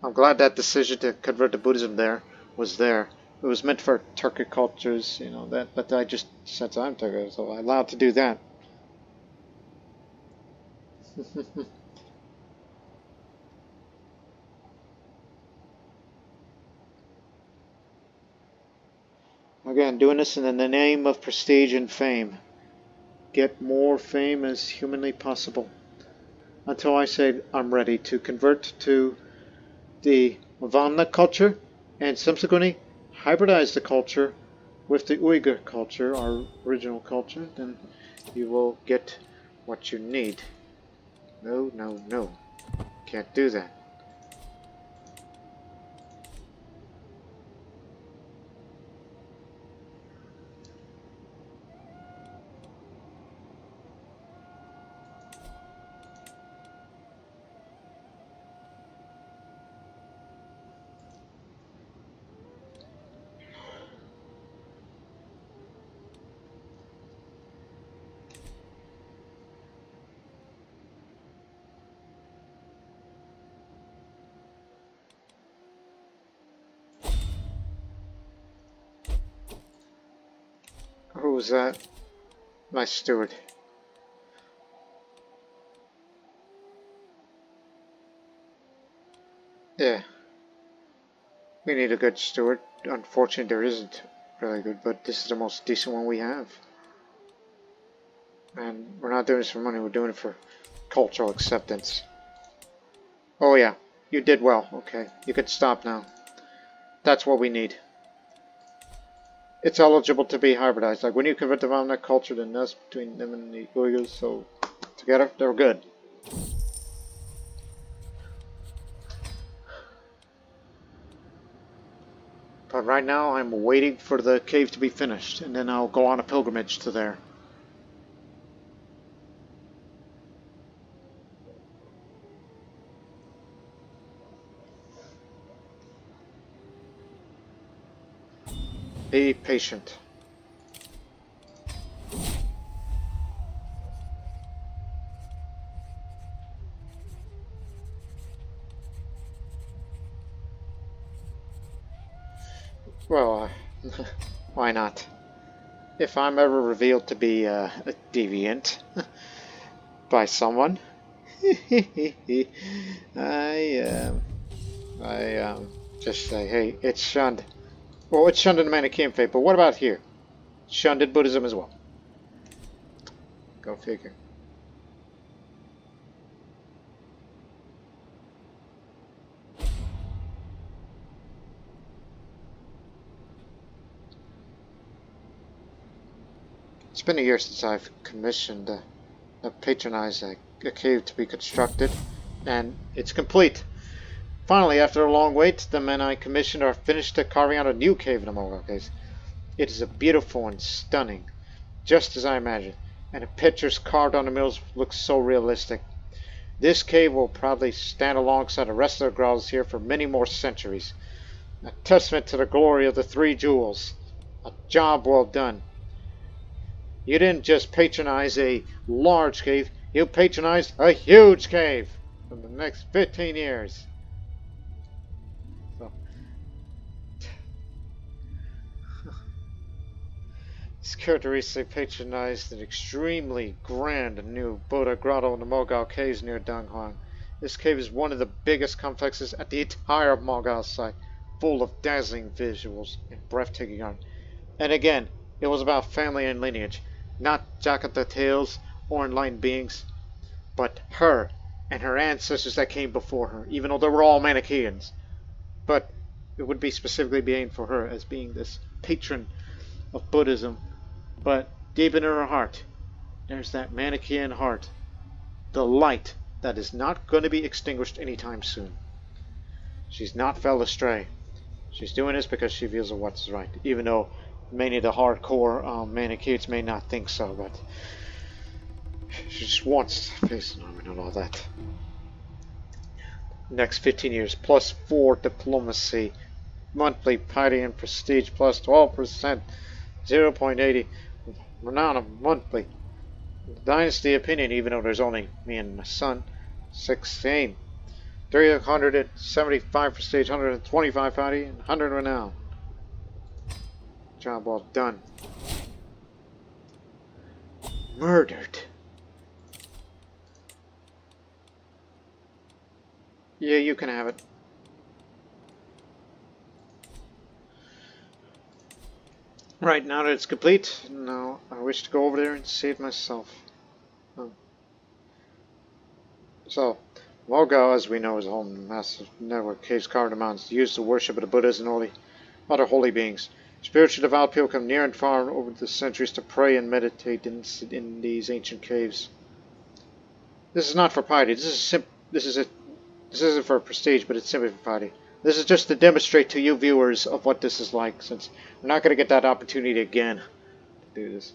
I'm glad that decision to convert to Buddhism was there. It was meant for Turkic cultures, but I just, since I'm Turkic, so I'm allowed to do that. Again, doing this in the name of prestige and fame. Get more fame as humanly possible. Until I say I'm ready to convert to the Vanna culture and subsequently hybridize the culture with the Uyghur culture, our original culture, then you will get what you need. No, no, no. Can't do that. Who's that? My steward. Yeah. We need a good steward. Unfortunately, there isn't really good, but this is the most decent one we have. And we're not doing this for money, we're doing it for cultural acceptance. Oh yeah, you did well. Okay, you can stop now. That's what we need. It's eligible to be hybridized. Like when you convert the Vamna culture, the nest between them and the Uyghurs, so together, they're good. But right now, I'm waiting for the cave to be finished, and then I'll go on a pilgrimage to there. Be patient. Well, why not? If I'm ever revealed to be a deviant by someone, I just say, hey, it's shunned. Well, it's shunned in the Manichean faith, but what about here? Shunned in Buddhism as well. Go figure. It's been a year since I've commissioned patronized a cave to be constructed, and it's complete. Finally, after a long wait, the men I commissioned are finished carving out a new cave in the Mogul Caves. It is a beautiful and stunning, just as I imagined, and the pictures carved on the mills look so realistic. This cave will probably stand alongside the rest of the grottos here for many more centuries. A testament to the glory of the three jewels. A job well done. You didn't just patronize a large cave, you patronized a huge cave for the next 15 years. So, this characteristic patronized an extremely grand new Buddha grotto in the Mogul Caves near Donghuang. This cave is one of the biggest complexes at the entire Mogul site, full of dazzling visuals and breathtaking art. And again, it was about family and lineage, not Jakarta tales or enlightened beings, but her and her ancestors that came before her, even though they were all Manicheans. But it would be specifically being for her as being this patron of Buddhism. But deep in her heart, there's that Manichean heart, the light that is not going to be extinguished anytime soon. She's not fell astray. She's doing this because she feels what's right, even though many of the hardcore Manicheans may not think so, but she just wants to face an army and all that. Next 15 years, plus 4 diplomacy, monthly piety and prestige, plus 12%, 0.80, renown of monthly. Dynasty opinion, even though there's only me and my son, 16. 375 prestige, 125 piety, and 100 renown. Job well done. Murdered. Yeah, you can have it. Right, now that it's complete, now I wish to go over there and see it myself. Oh. So, Mogul, as we know, is a whole massive network of caves carved in mountains used to worship of the Buddhas and other holy beings. Spiritually devout people come near and far over the centuries to pray and meditate in these ancient caves. This is not for piety. This isn't for prestige, but it's simply for piety. This is just to demonstrate to you viewers of what this is like, since we're not going to get that opportunity again to do this.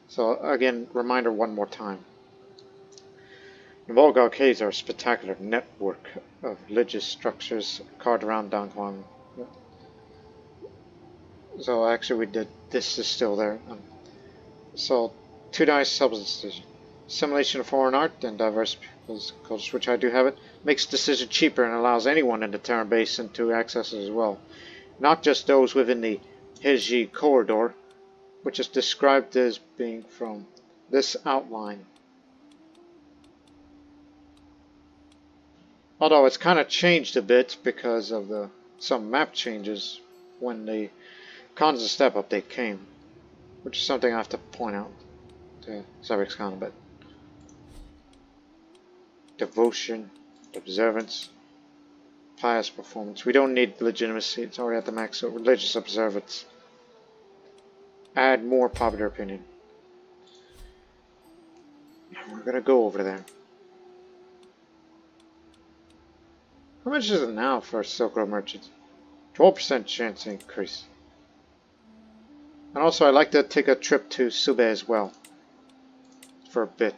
So again, reminder one more time. The Volga caves are a spectacular network of religious structures carved around Donghuang. So actually we did, this is still there. So, two dice substances. Simulation of foreign art and diverse people's cultures, which I do have it, makes the decision cheaper and allows anyone in the Terran Basin to access it as well. Not just those within the Heji corridor, which is described as being from this outline. Although it's kind of changed a bit because of some map changes when the Kanza Step update came, which is something I have to point out to Cybrex Combat. Devotion, observance, pious performance. We don't need legitimacy, it's already at the max, so religious observance. Add more popular opinion. We're gonna go over there. How much is it now for a Silk Road merchant? 12% chance increase. And also I'd like to take a trip to Sube as well. For a bit.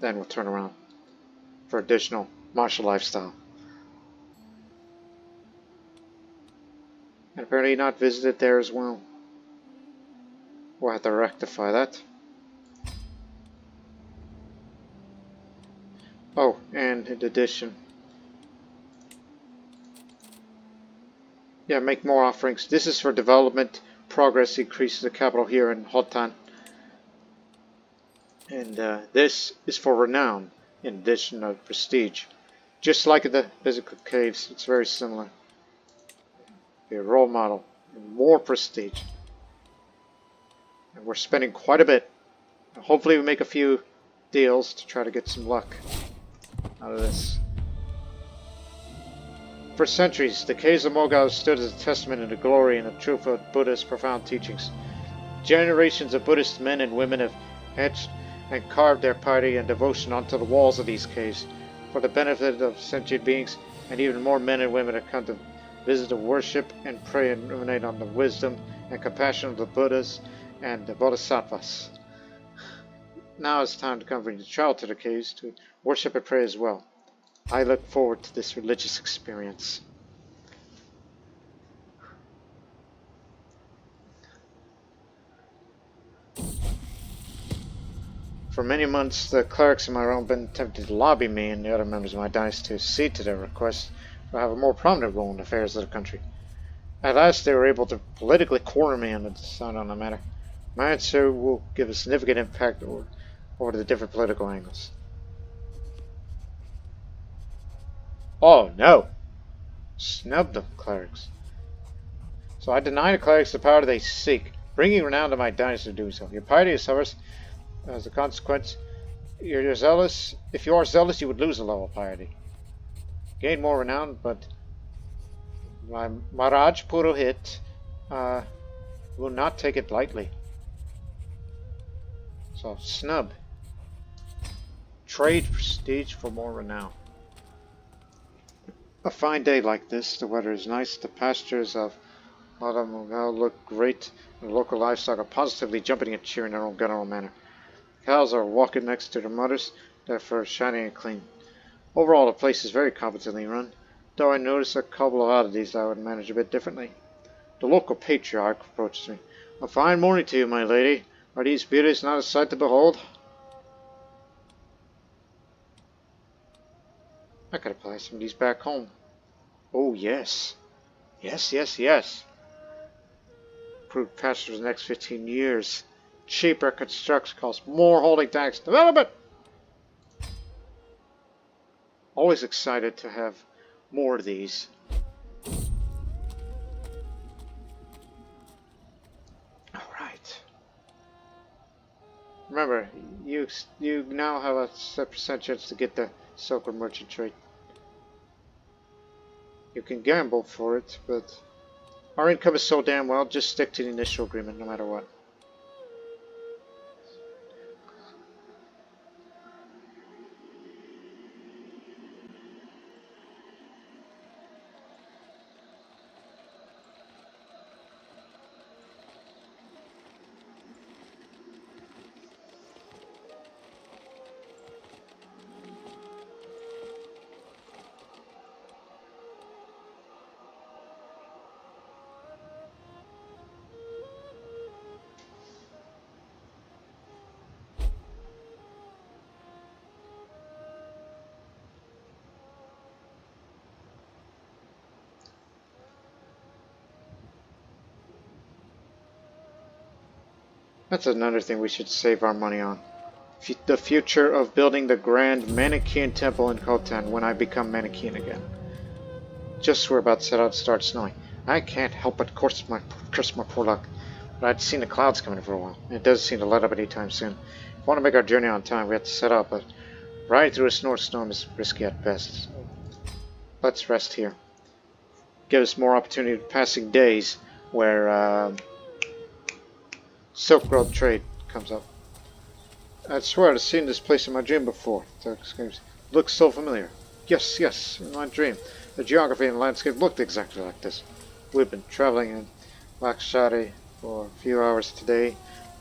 Then we'll turn around. For additional martial lifestyle. And apparently not visited there as well. We'll have to rectify that. Oh, and in addition, yeah, make more offerings. This is for development. Progress increases the capital here in Hotan. And this is for renown, in addition to prestige. Just like the physical caves, it's very similar. Be a role model, more prestige. And we're spending quite a bit. Hopefully we make a few deals to try to get some luck out of this. For centuries, the caves of Mogao stood as a testament to the glory and the truth of Buddha's profound teachings. Generations of Buddhist men and women have etched and carved their piety and devotion onto the walls of these caves for the benefit of sentient beings, and even more men and women have come to visit to worship and pray and ruminate on the wisdom and compassion of the Buddhas and the Bodhisattvas. Now it's time to come for you to travel to the caves to worship and pray as well. I look forward to this religious experience. For many months, the clerics in my realm have been tempted to lobby me and the other members of my dynasty to accede to their request to have a more prominent role in the affairs of the country. At last, they were able to politically corner me and decide on the matter. My answer will give a significant impact over the different political angles. Oh no! Snub the clerics. So I deny the clerics the power they seek, bringing renown to my dynasty to do so. Your piety suffers as a consequence. You're zealous. If you are zealous, you would lose a level of piety. Gain more renown, but my Maharaj Purohit will not take it lightly. So snub. Trade prestige for more renown. A fine day like this, the weather is nice, the pastures of Mahayana look great, and the local livestock are positively jumping and cheering in their own guttural manner. Cows are walking next to their mothers, their fur shiny and clean. Overall, the place is very competently run, though I notice a couple of oddities that I would manage a bit differently. The local patriarch approaches me. A fine morning to you, my lady. Are these beauties not a sight to behold? I could apply some of these back home. Oh, yes. Yes, yes, yes. Improved patch for the next 15 years. Cheaper construction costs, more holding tax. Development! Always excited to have more of these. Alright. Remember, you now have a 7% chance to get the Silk Road Merchant trait. You can gamble for it, but our income is so damn well, just stick to the initial agreement no matter what. That's another thing we should save our money on. The future of building the grand Manichean temple in Khotan when I become Manichean again. Just we're about to set out to start snowing. I can't help but curse my poor luck. But I'd seen the clouds coming for a while, and it doesn't seem to let up anytime soon. If we want to make our journey on time, we have to set up, but riding through a snowstorm is risky at best. So let's rest here. Give us more opportunity of passing days where Silk Road trade comes up. I swear I've seen this place in my dream before. It looks so familiar. Yes, in my dream. The geography and landscape looked exactly like this. We've been traveling in Lakshari for a few hours today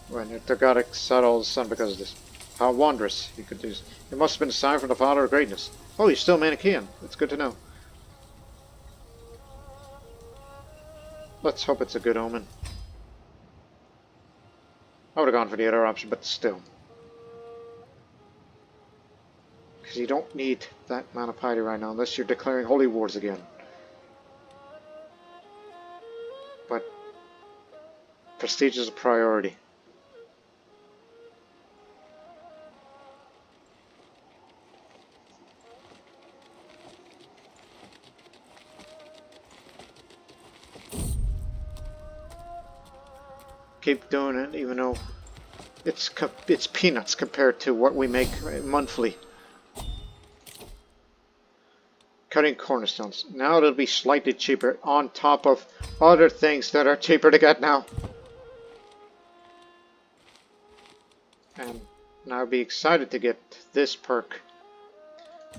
when Tagarek saw all the sun because of this. How wondrous he could do this. It must have been a sign from the Father of Greatness. Oh, you're still Manichean. That's good to know. Let's hope it's a good omen. I would have gone for the other option, but still. Because you don't need that amount of piety right now unless you're declaring holy wars again. But prestige is a priority. Keep doing it, even though it's peanuts compared to what we make monthly. Cutting cornerstones. Now it'll be slightly cheaper on top of other things that are cheaper to get now. And I'll be excited to get this perk.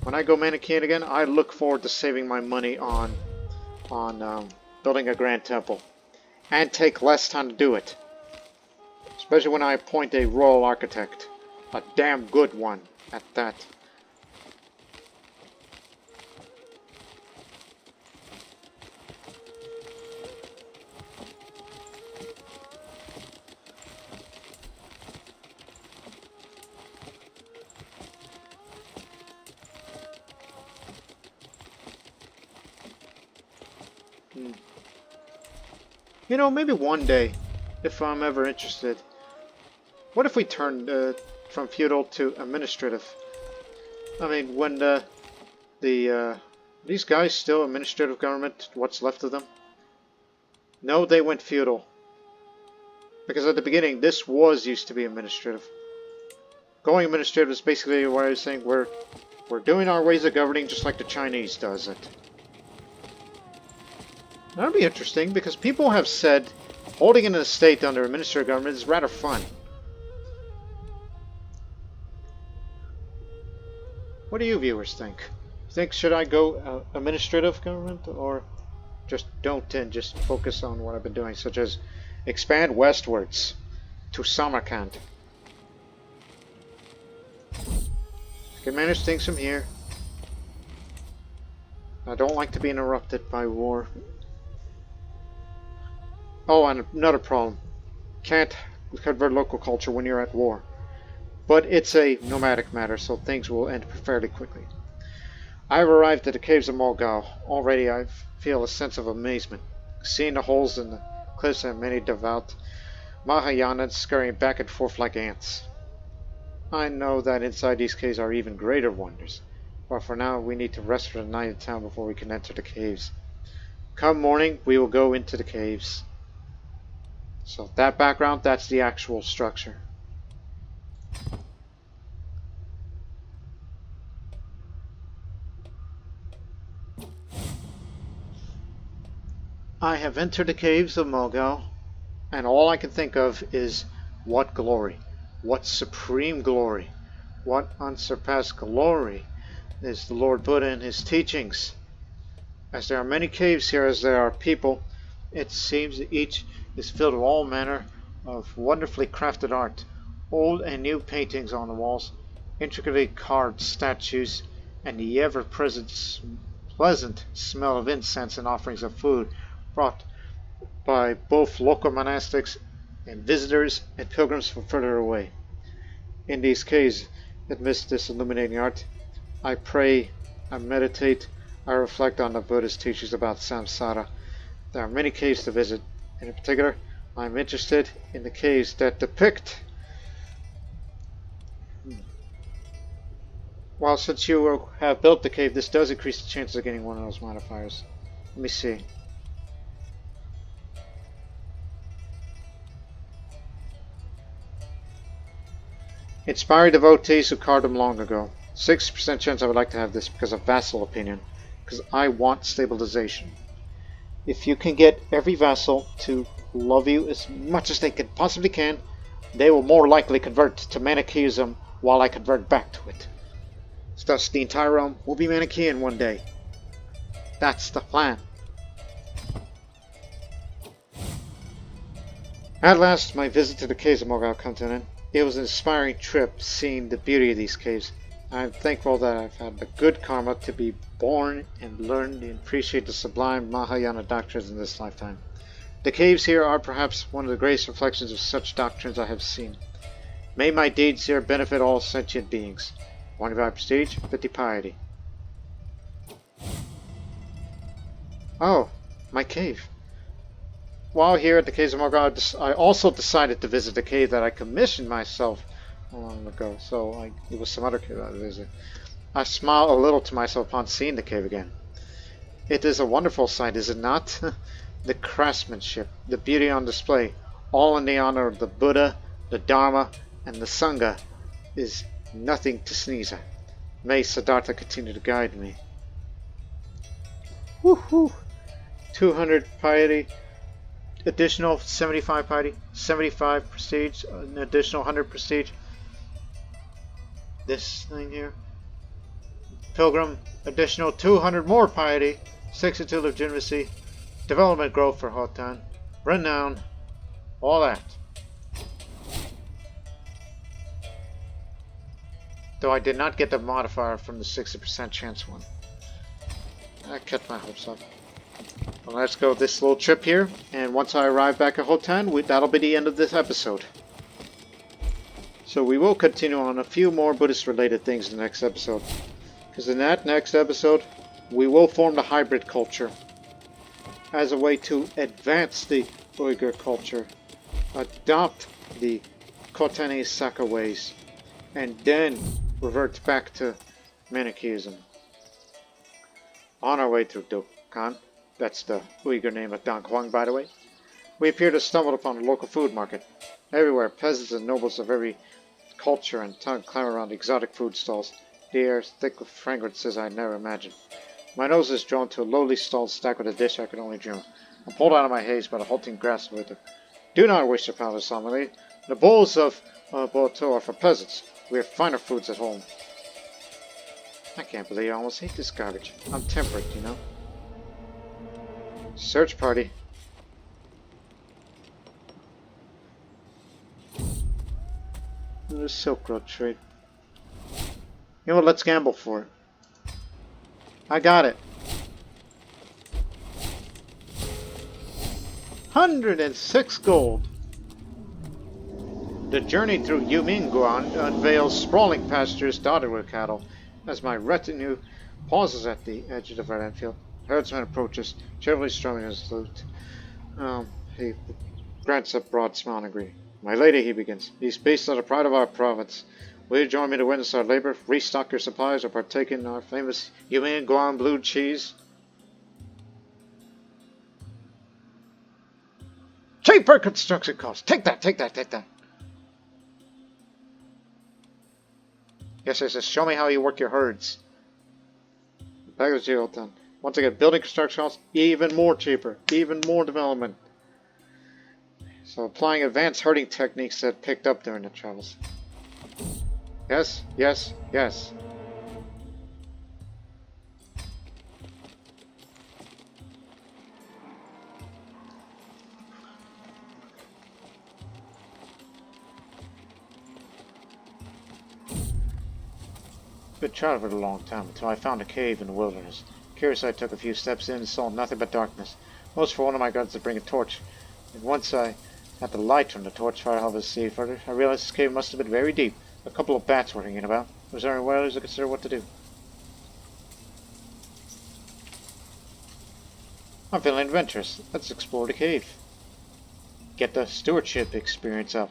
When I go Manichean again, I look forward to saving my money on building a grand temple. And take less time to do it. Especially when I appoint a royal architect. A damn good one at that. You know, maybe one day, if I'm ever interested, what if we turned from feudal to administrative? I mean, when these guys still administrative government, what's left of them? No, they went feudal. Because at the beginning, this was used to be administrative. Going administrative is basically what I was saying, we're doing our ways of governing just like the Chinese does it. That would be interesting, because people have said holding an estate under administrative government is rather fun. What do you viewers think? Should I go administrative government, or just don't and just focus on what I've been doing, such as expand westwards to Samarkand? I can manage things from here. I don't like to be interrupted by war. Oh, and another problem. Can't convert local culture when you're at war. But it's a nomadic matter, so things will end fairly quickly. I've arrived at the caves of Mulgao. Already I feel a sense of amazement. Seeing the holes in the cliffs and many devout Mahayanas scurrying back and forth like ants. I know that inside these caves are even greater wonders. But for now, we need to rest for the night in town before we can enter the caves. Come morning, we will go into the caves. So that background, that's the actual structure. I have entered the caves of Mulgao, and all I can think of is what glory, what supreme glory, what unsurpassed glory is the Lord Buddha and his teachings. As there are many caves here as there are people, it seems that each is filled with all manner of wonderfully crafted art, old and new paintings on the walls, intricately carved statues, and the ever-present pleasant smell of incense and offerings of food brought by both local monastics and visitors and pilgrims from further away. In these caves, amidst this illuminating art, I pray, I meditate, I reflect on the Buddhist teachings about samsara. There are many caves to visit. In particular, I'm interested in the caves that depict. Well, since you have built the cave, this does increase the chances of getting one of those modifiers. Let me see. Inspire devotees who carved them long ago. 60% chance I would like to have this because of vassal opinion. Because I want stabilization. If you can get every vassal to love you as much as they possibly can, they will more likely convert to Manichaeism while I convert back to it. Thus, the entire realm will be Manichean one day. That's the plan. At last, my visit to the caves of Uyghur Khanate. It was an inspiring trip seeing the beauty of these caves. I'm thankful that I've had the good karma to be born and learn and appreciate the sublime Mahayana doctrines in this lifetime. The caves here are perhaps one of the greatest reflections of such doctrines I have seen. May my deeds here benefit all sentient beings. 25 prestige, 50 piety. Oh, my cave. While here at the Caves of Uyghur, I also decided to visit the cave that I commissioned myself long ago. So it was some other cave I visited. I smiled a little to myself upon seeing the cave again. It is a wonderful sight, is it not? The craftsmanship, the beauty on display, all in the honor of the Buddha, the Dharma, and the Sangha, is nothing to sneeze at. May Siddhartha continue to guide me. Woohoo! 200 piety. Additional 75 piety, 75 prestige, an additional 100 prestige. This thing here. Pilgrim, additional 200 more piety, 62 legitimacy, development growth for Hotan, renown, all that. Though I did not get the modifier from the 60% chance one. I kept my hopes up. Well, let's go this little trip here, and once I arrive back at Hotan, that'll be the end of this episode. So we will continue on a few more Buddhist related things in the next episode. Because in that next episode, we will form the hybrid culture as a way to advance the Uyghur culture, adopt the Khotanese Saka ways, and then revert back to Manichaeism. On our way through Dokkan, that's the Uyghur name of Donghuang, by the way, we appear to have stumbled upon a local food market. Everywhere, peasants and nobles of every culture and tongue clamor around exotic food stalls. The air is thick with fragrances I never imagined. My nose is drawn to a lowly stall stacked with a dish I could only dream of. I'm pulled out of my haze by the halting grasp of it. Do not wish to pound us, solemnly. The bowls of Boto are for peasants. We have finer foods at home. I can't believe I almost hate this garbage. I'm temperate, you know. Search party. The Silk Road trade. You know what? Let's gamble for it. I got it. 106 gold. The journey through Yuminguan unveils sprawling pastures dotted with cattle. As my retinue pauses at the edge of the red field, herdsman approaches, cheerfully strumming his lute. He grants a broad smile and agree. My lady, he begins, these beasts are the pride of our province. Will you join me to witness our labor, restock your supplies, or partake in our famous Yuminguan blue cheese? Cheaper construction costs! Take that, take that, take that! Yes, show me how you work your herds. Back to the jail done. Once again, building construction costs, even more cheaper, even more development. So applying advanced herding techniques that picked up during the travels. Yes, yes, yes. Been traveling for a long time until I found a cave in the wilderness. Curious, I took a few steps in and saw nothing but darkness. Most for one of my guards to bring a torch. And once I had the light from the torch fire helped us see further, I realized this cave must have been very deep. A couple of bats were hanging about. It was very well to consider what to do. I'm feeling adventurous. Let's explore the cave. get the stewardship experience up.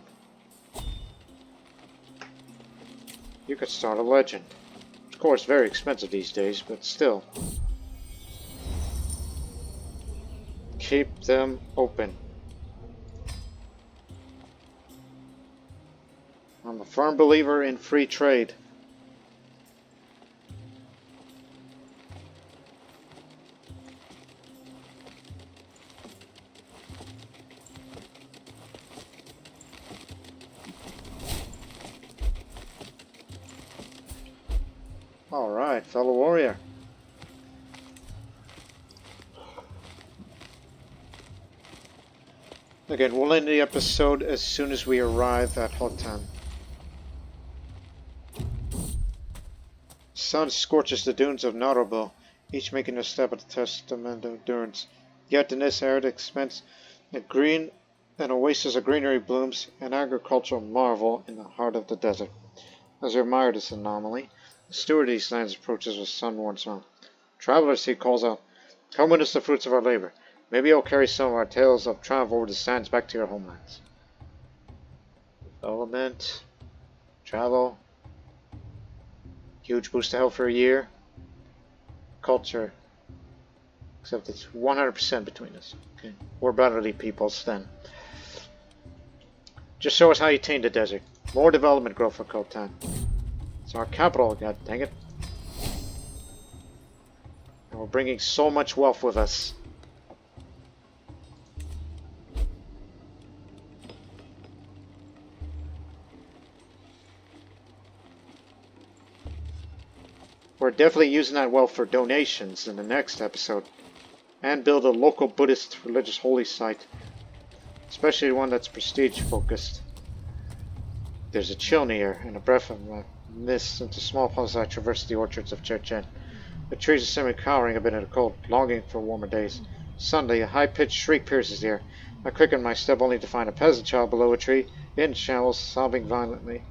You could start a legend. Of course, very expensive these days, but still. Keep them open. I'm a firm believer in free trade. Alright, fellow warrior. Again, we'll end the episode as soon as we arrive at Hotan. Sun scorches the dunes of Narobo, each making a step at the testament of endurance. Yet in this arid expanse, an oasis of greenery blooms, an agricultural marvel in the heart of the desert. As we admire this anomaly, the steward of these lands approaches with sun-worn smile. Travelers, he calls out, come witness the fruits of our labor. Maybe you'll carry some of our tales of triumph over the sands back to your homelands. Development, travel, huge boost to health for a year, culture, except it's 100% between us. Okay, we're brotherly peoples then. Just show us how you tame the desert. More development growth for Khotan. It's our capital, god dang it. And we're bringing so much wealth with us. We're definitely using that wealth for donations in the next episode. And build a local Buddhist religious holy site. Especially one that's prestige focused. There's a chill near, and a breath of mist into small pauses I traverse the orchards of Chechen. The trees are semi-cowering a bit in the cold, longing for warmer days. Suddenly, a high-pitched shriek pierces the air. I quicken my step only to find a peasant child below a tree, in shambles, sobbing violently.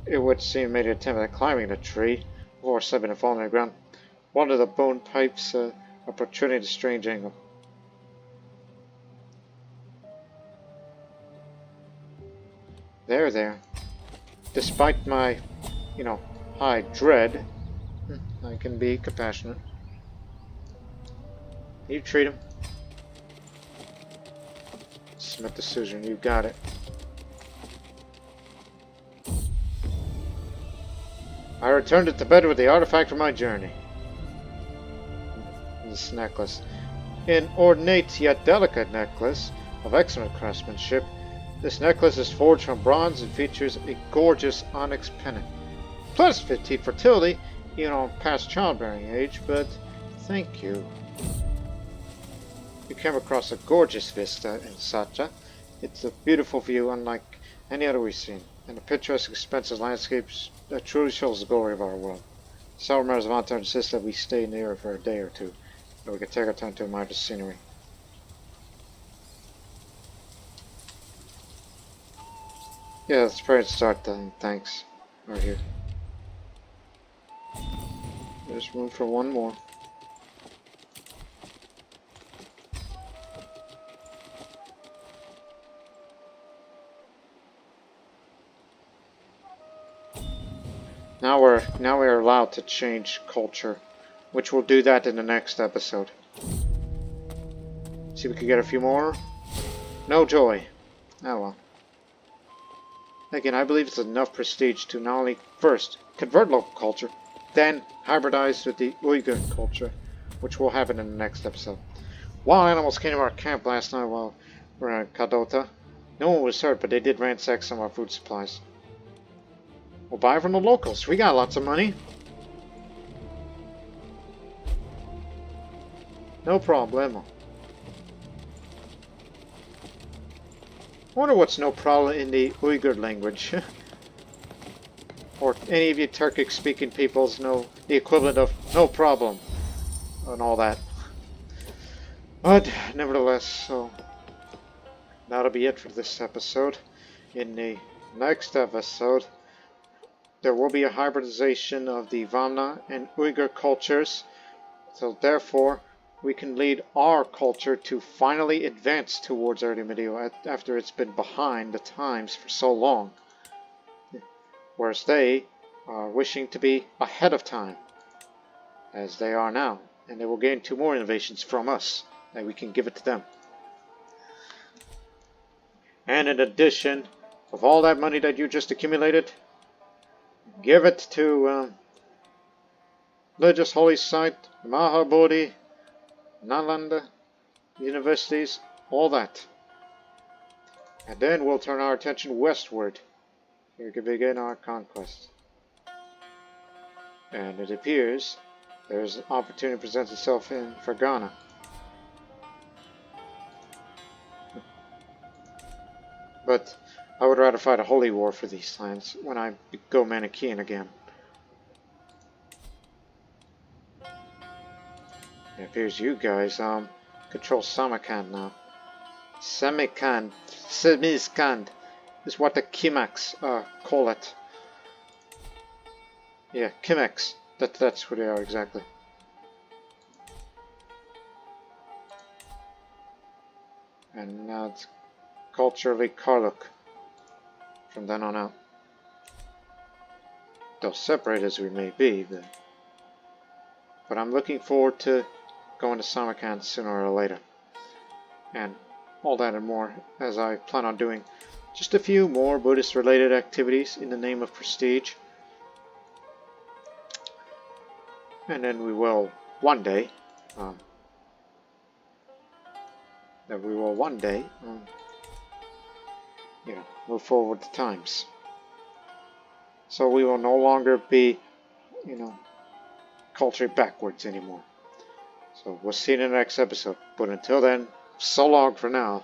It would seem made an attempt at climbing the tree, before slipping and falling on the ground. One of the bone pipes are protruding at a strange angle. There. Despite my, high dread, I can be compassionate. You treat him. Smith the Suzerain, you got it. I returned to Tibet with the artifact from my journey. This necklace. An ornate yet delicate necklace of excellent craftsmanship. This necklace is forged from bronze and features a gorgeous onyx pendant. Plus 15 fertility, even on past childbearing age, but thank you. You came across a gorgeous vista in Satya. It's a beautiful view unlike any other we've seen, and the picturesque expensive landscapes that truly shows the glory of our world. Several members of Antar insist that we stay near for a day or two, so we can take our time to admire the scenery. Yeah, let's pray to start then. Thanks. Right here. There's room for one more. Now we're allowed to change culture, which we'll do that in the next episode. See if we can get a few more. No joy. Oh well. Again, I believe it's enough prestige to not only first convert local culture, then hybridize with the Uyghur culture, which will happen in the next episode. Wild animals came to our camp last night while we were in Kadota. No one was hurt, but they did ransack some of our food supplies. We'll buy from the locals. We got lots of money. No problemo. I wonder what's no problem in the Uyghur language. Or any of you Turkic speaking peoples know the equivalent of no problem and all that. But nevertheless, so that'll be it for this episode. In the next episode, there will be a hybridization of the Vamna and Uyghur cultures. So therefore, we can lead our culture to finally advance towards early medieval after it's been behind the times for so long. Whereas they are wishing to be ahead of time, as they are now, and they will gain 2 more innovations from us, and we can give it to them. And in addition, of all that money that you just accumulated, give it to religious holy site, Mahabodhi, Nalanda, universities, all that. And then we'll turn our attention westward. Here to begin our conquest. And it appears there's an opportunity presents itself in Fergana. But I would rather fight a holy war for these lands when I go Manichean again. It appears you guys control Samarkand now. Samarkand is what the Kimaks call it. Yeah, Kimaks. That's what they are exactly. And now it's culturally Karluk from then on out. Though separate as we may be, but I'm looking forward to going to Samarkand sooner or later. And all that and more, as I plan on doing just a few more Buddhist related activities in the name of prestige. And then we will one day move forward with the times. So we will no longer be, culturally backwards anymore. So we'll see you in the next episode. But until then, so long for now.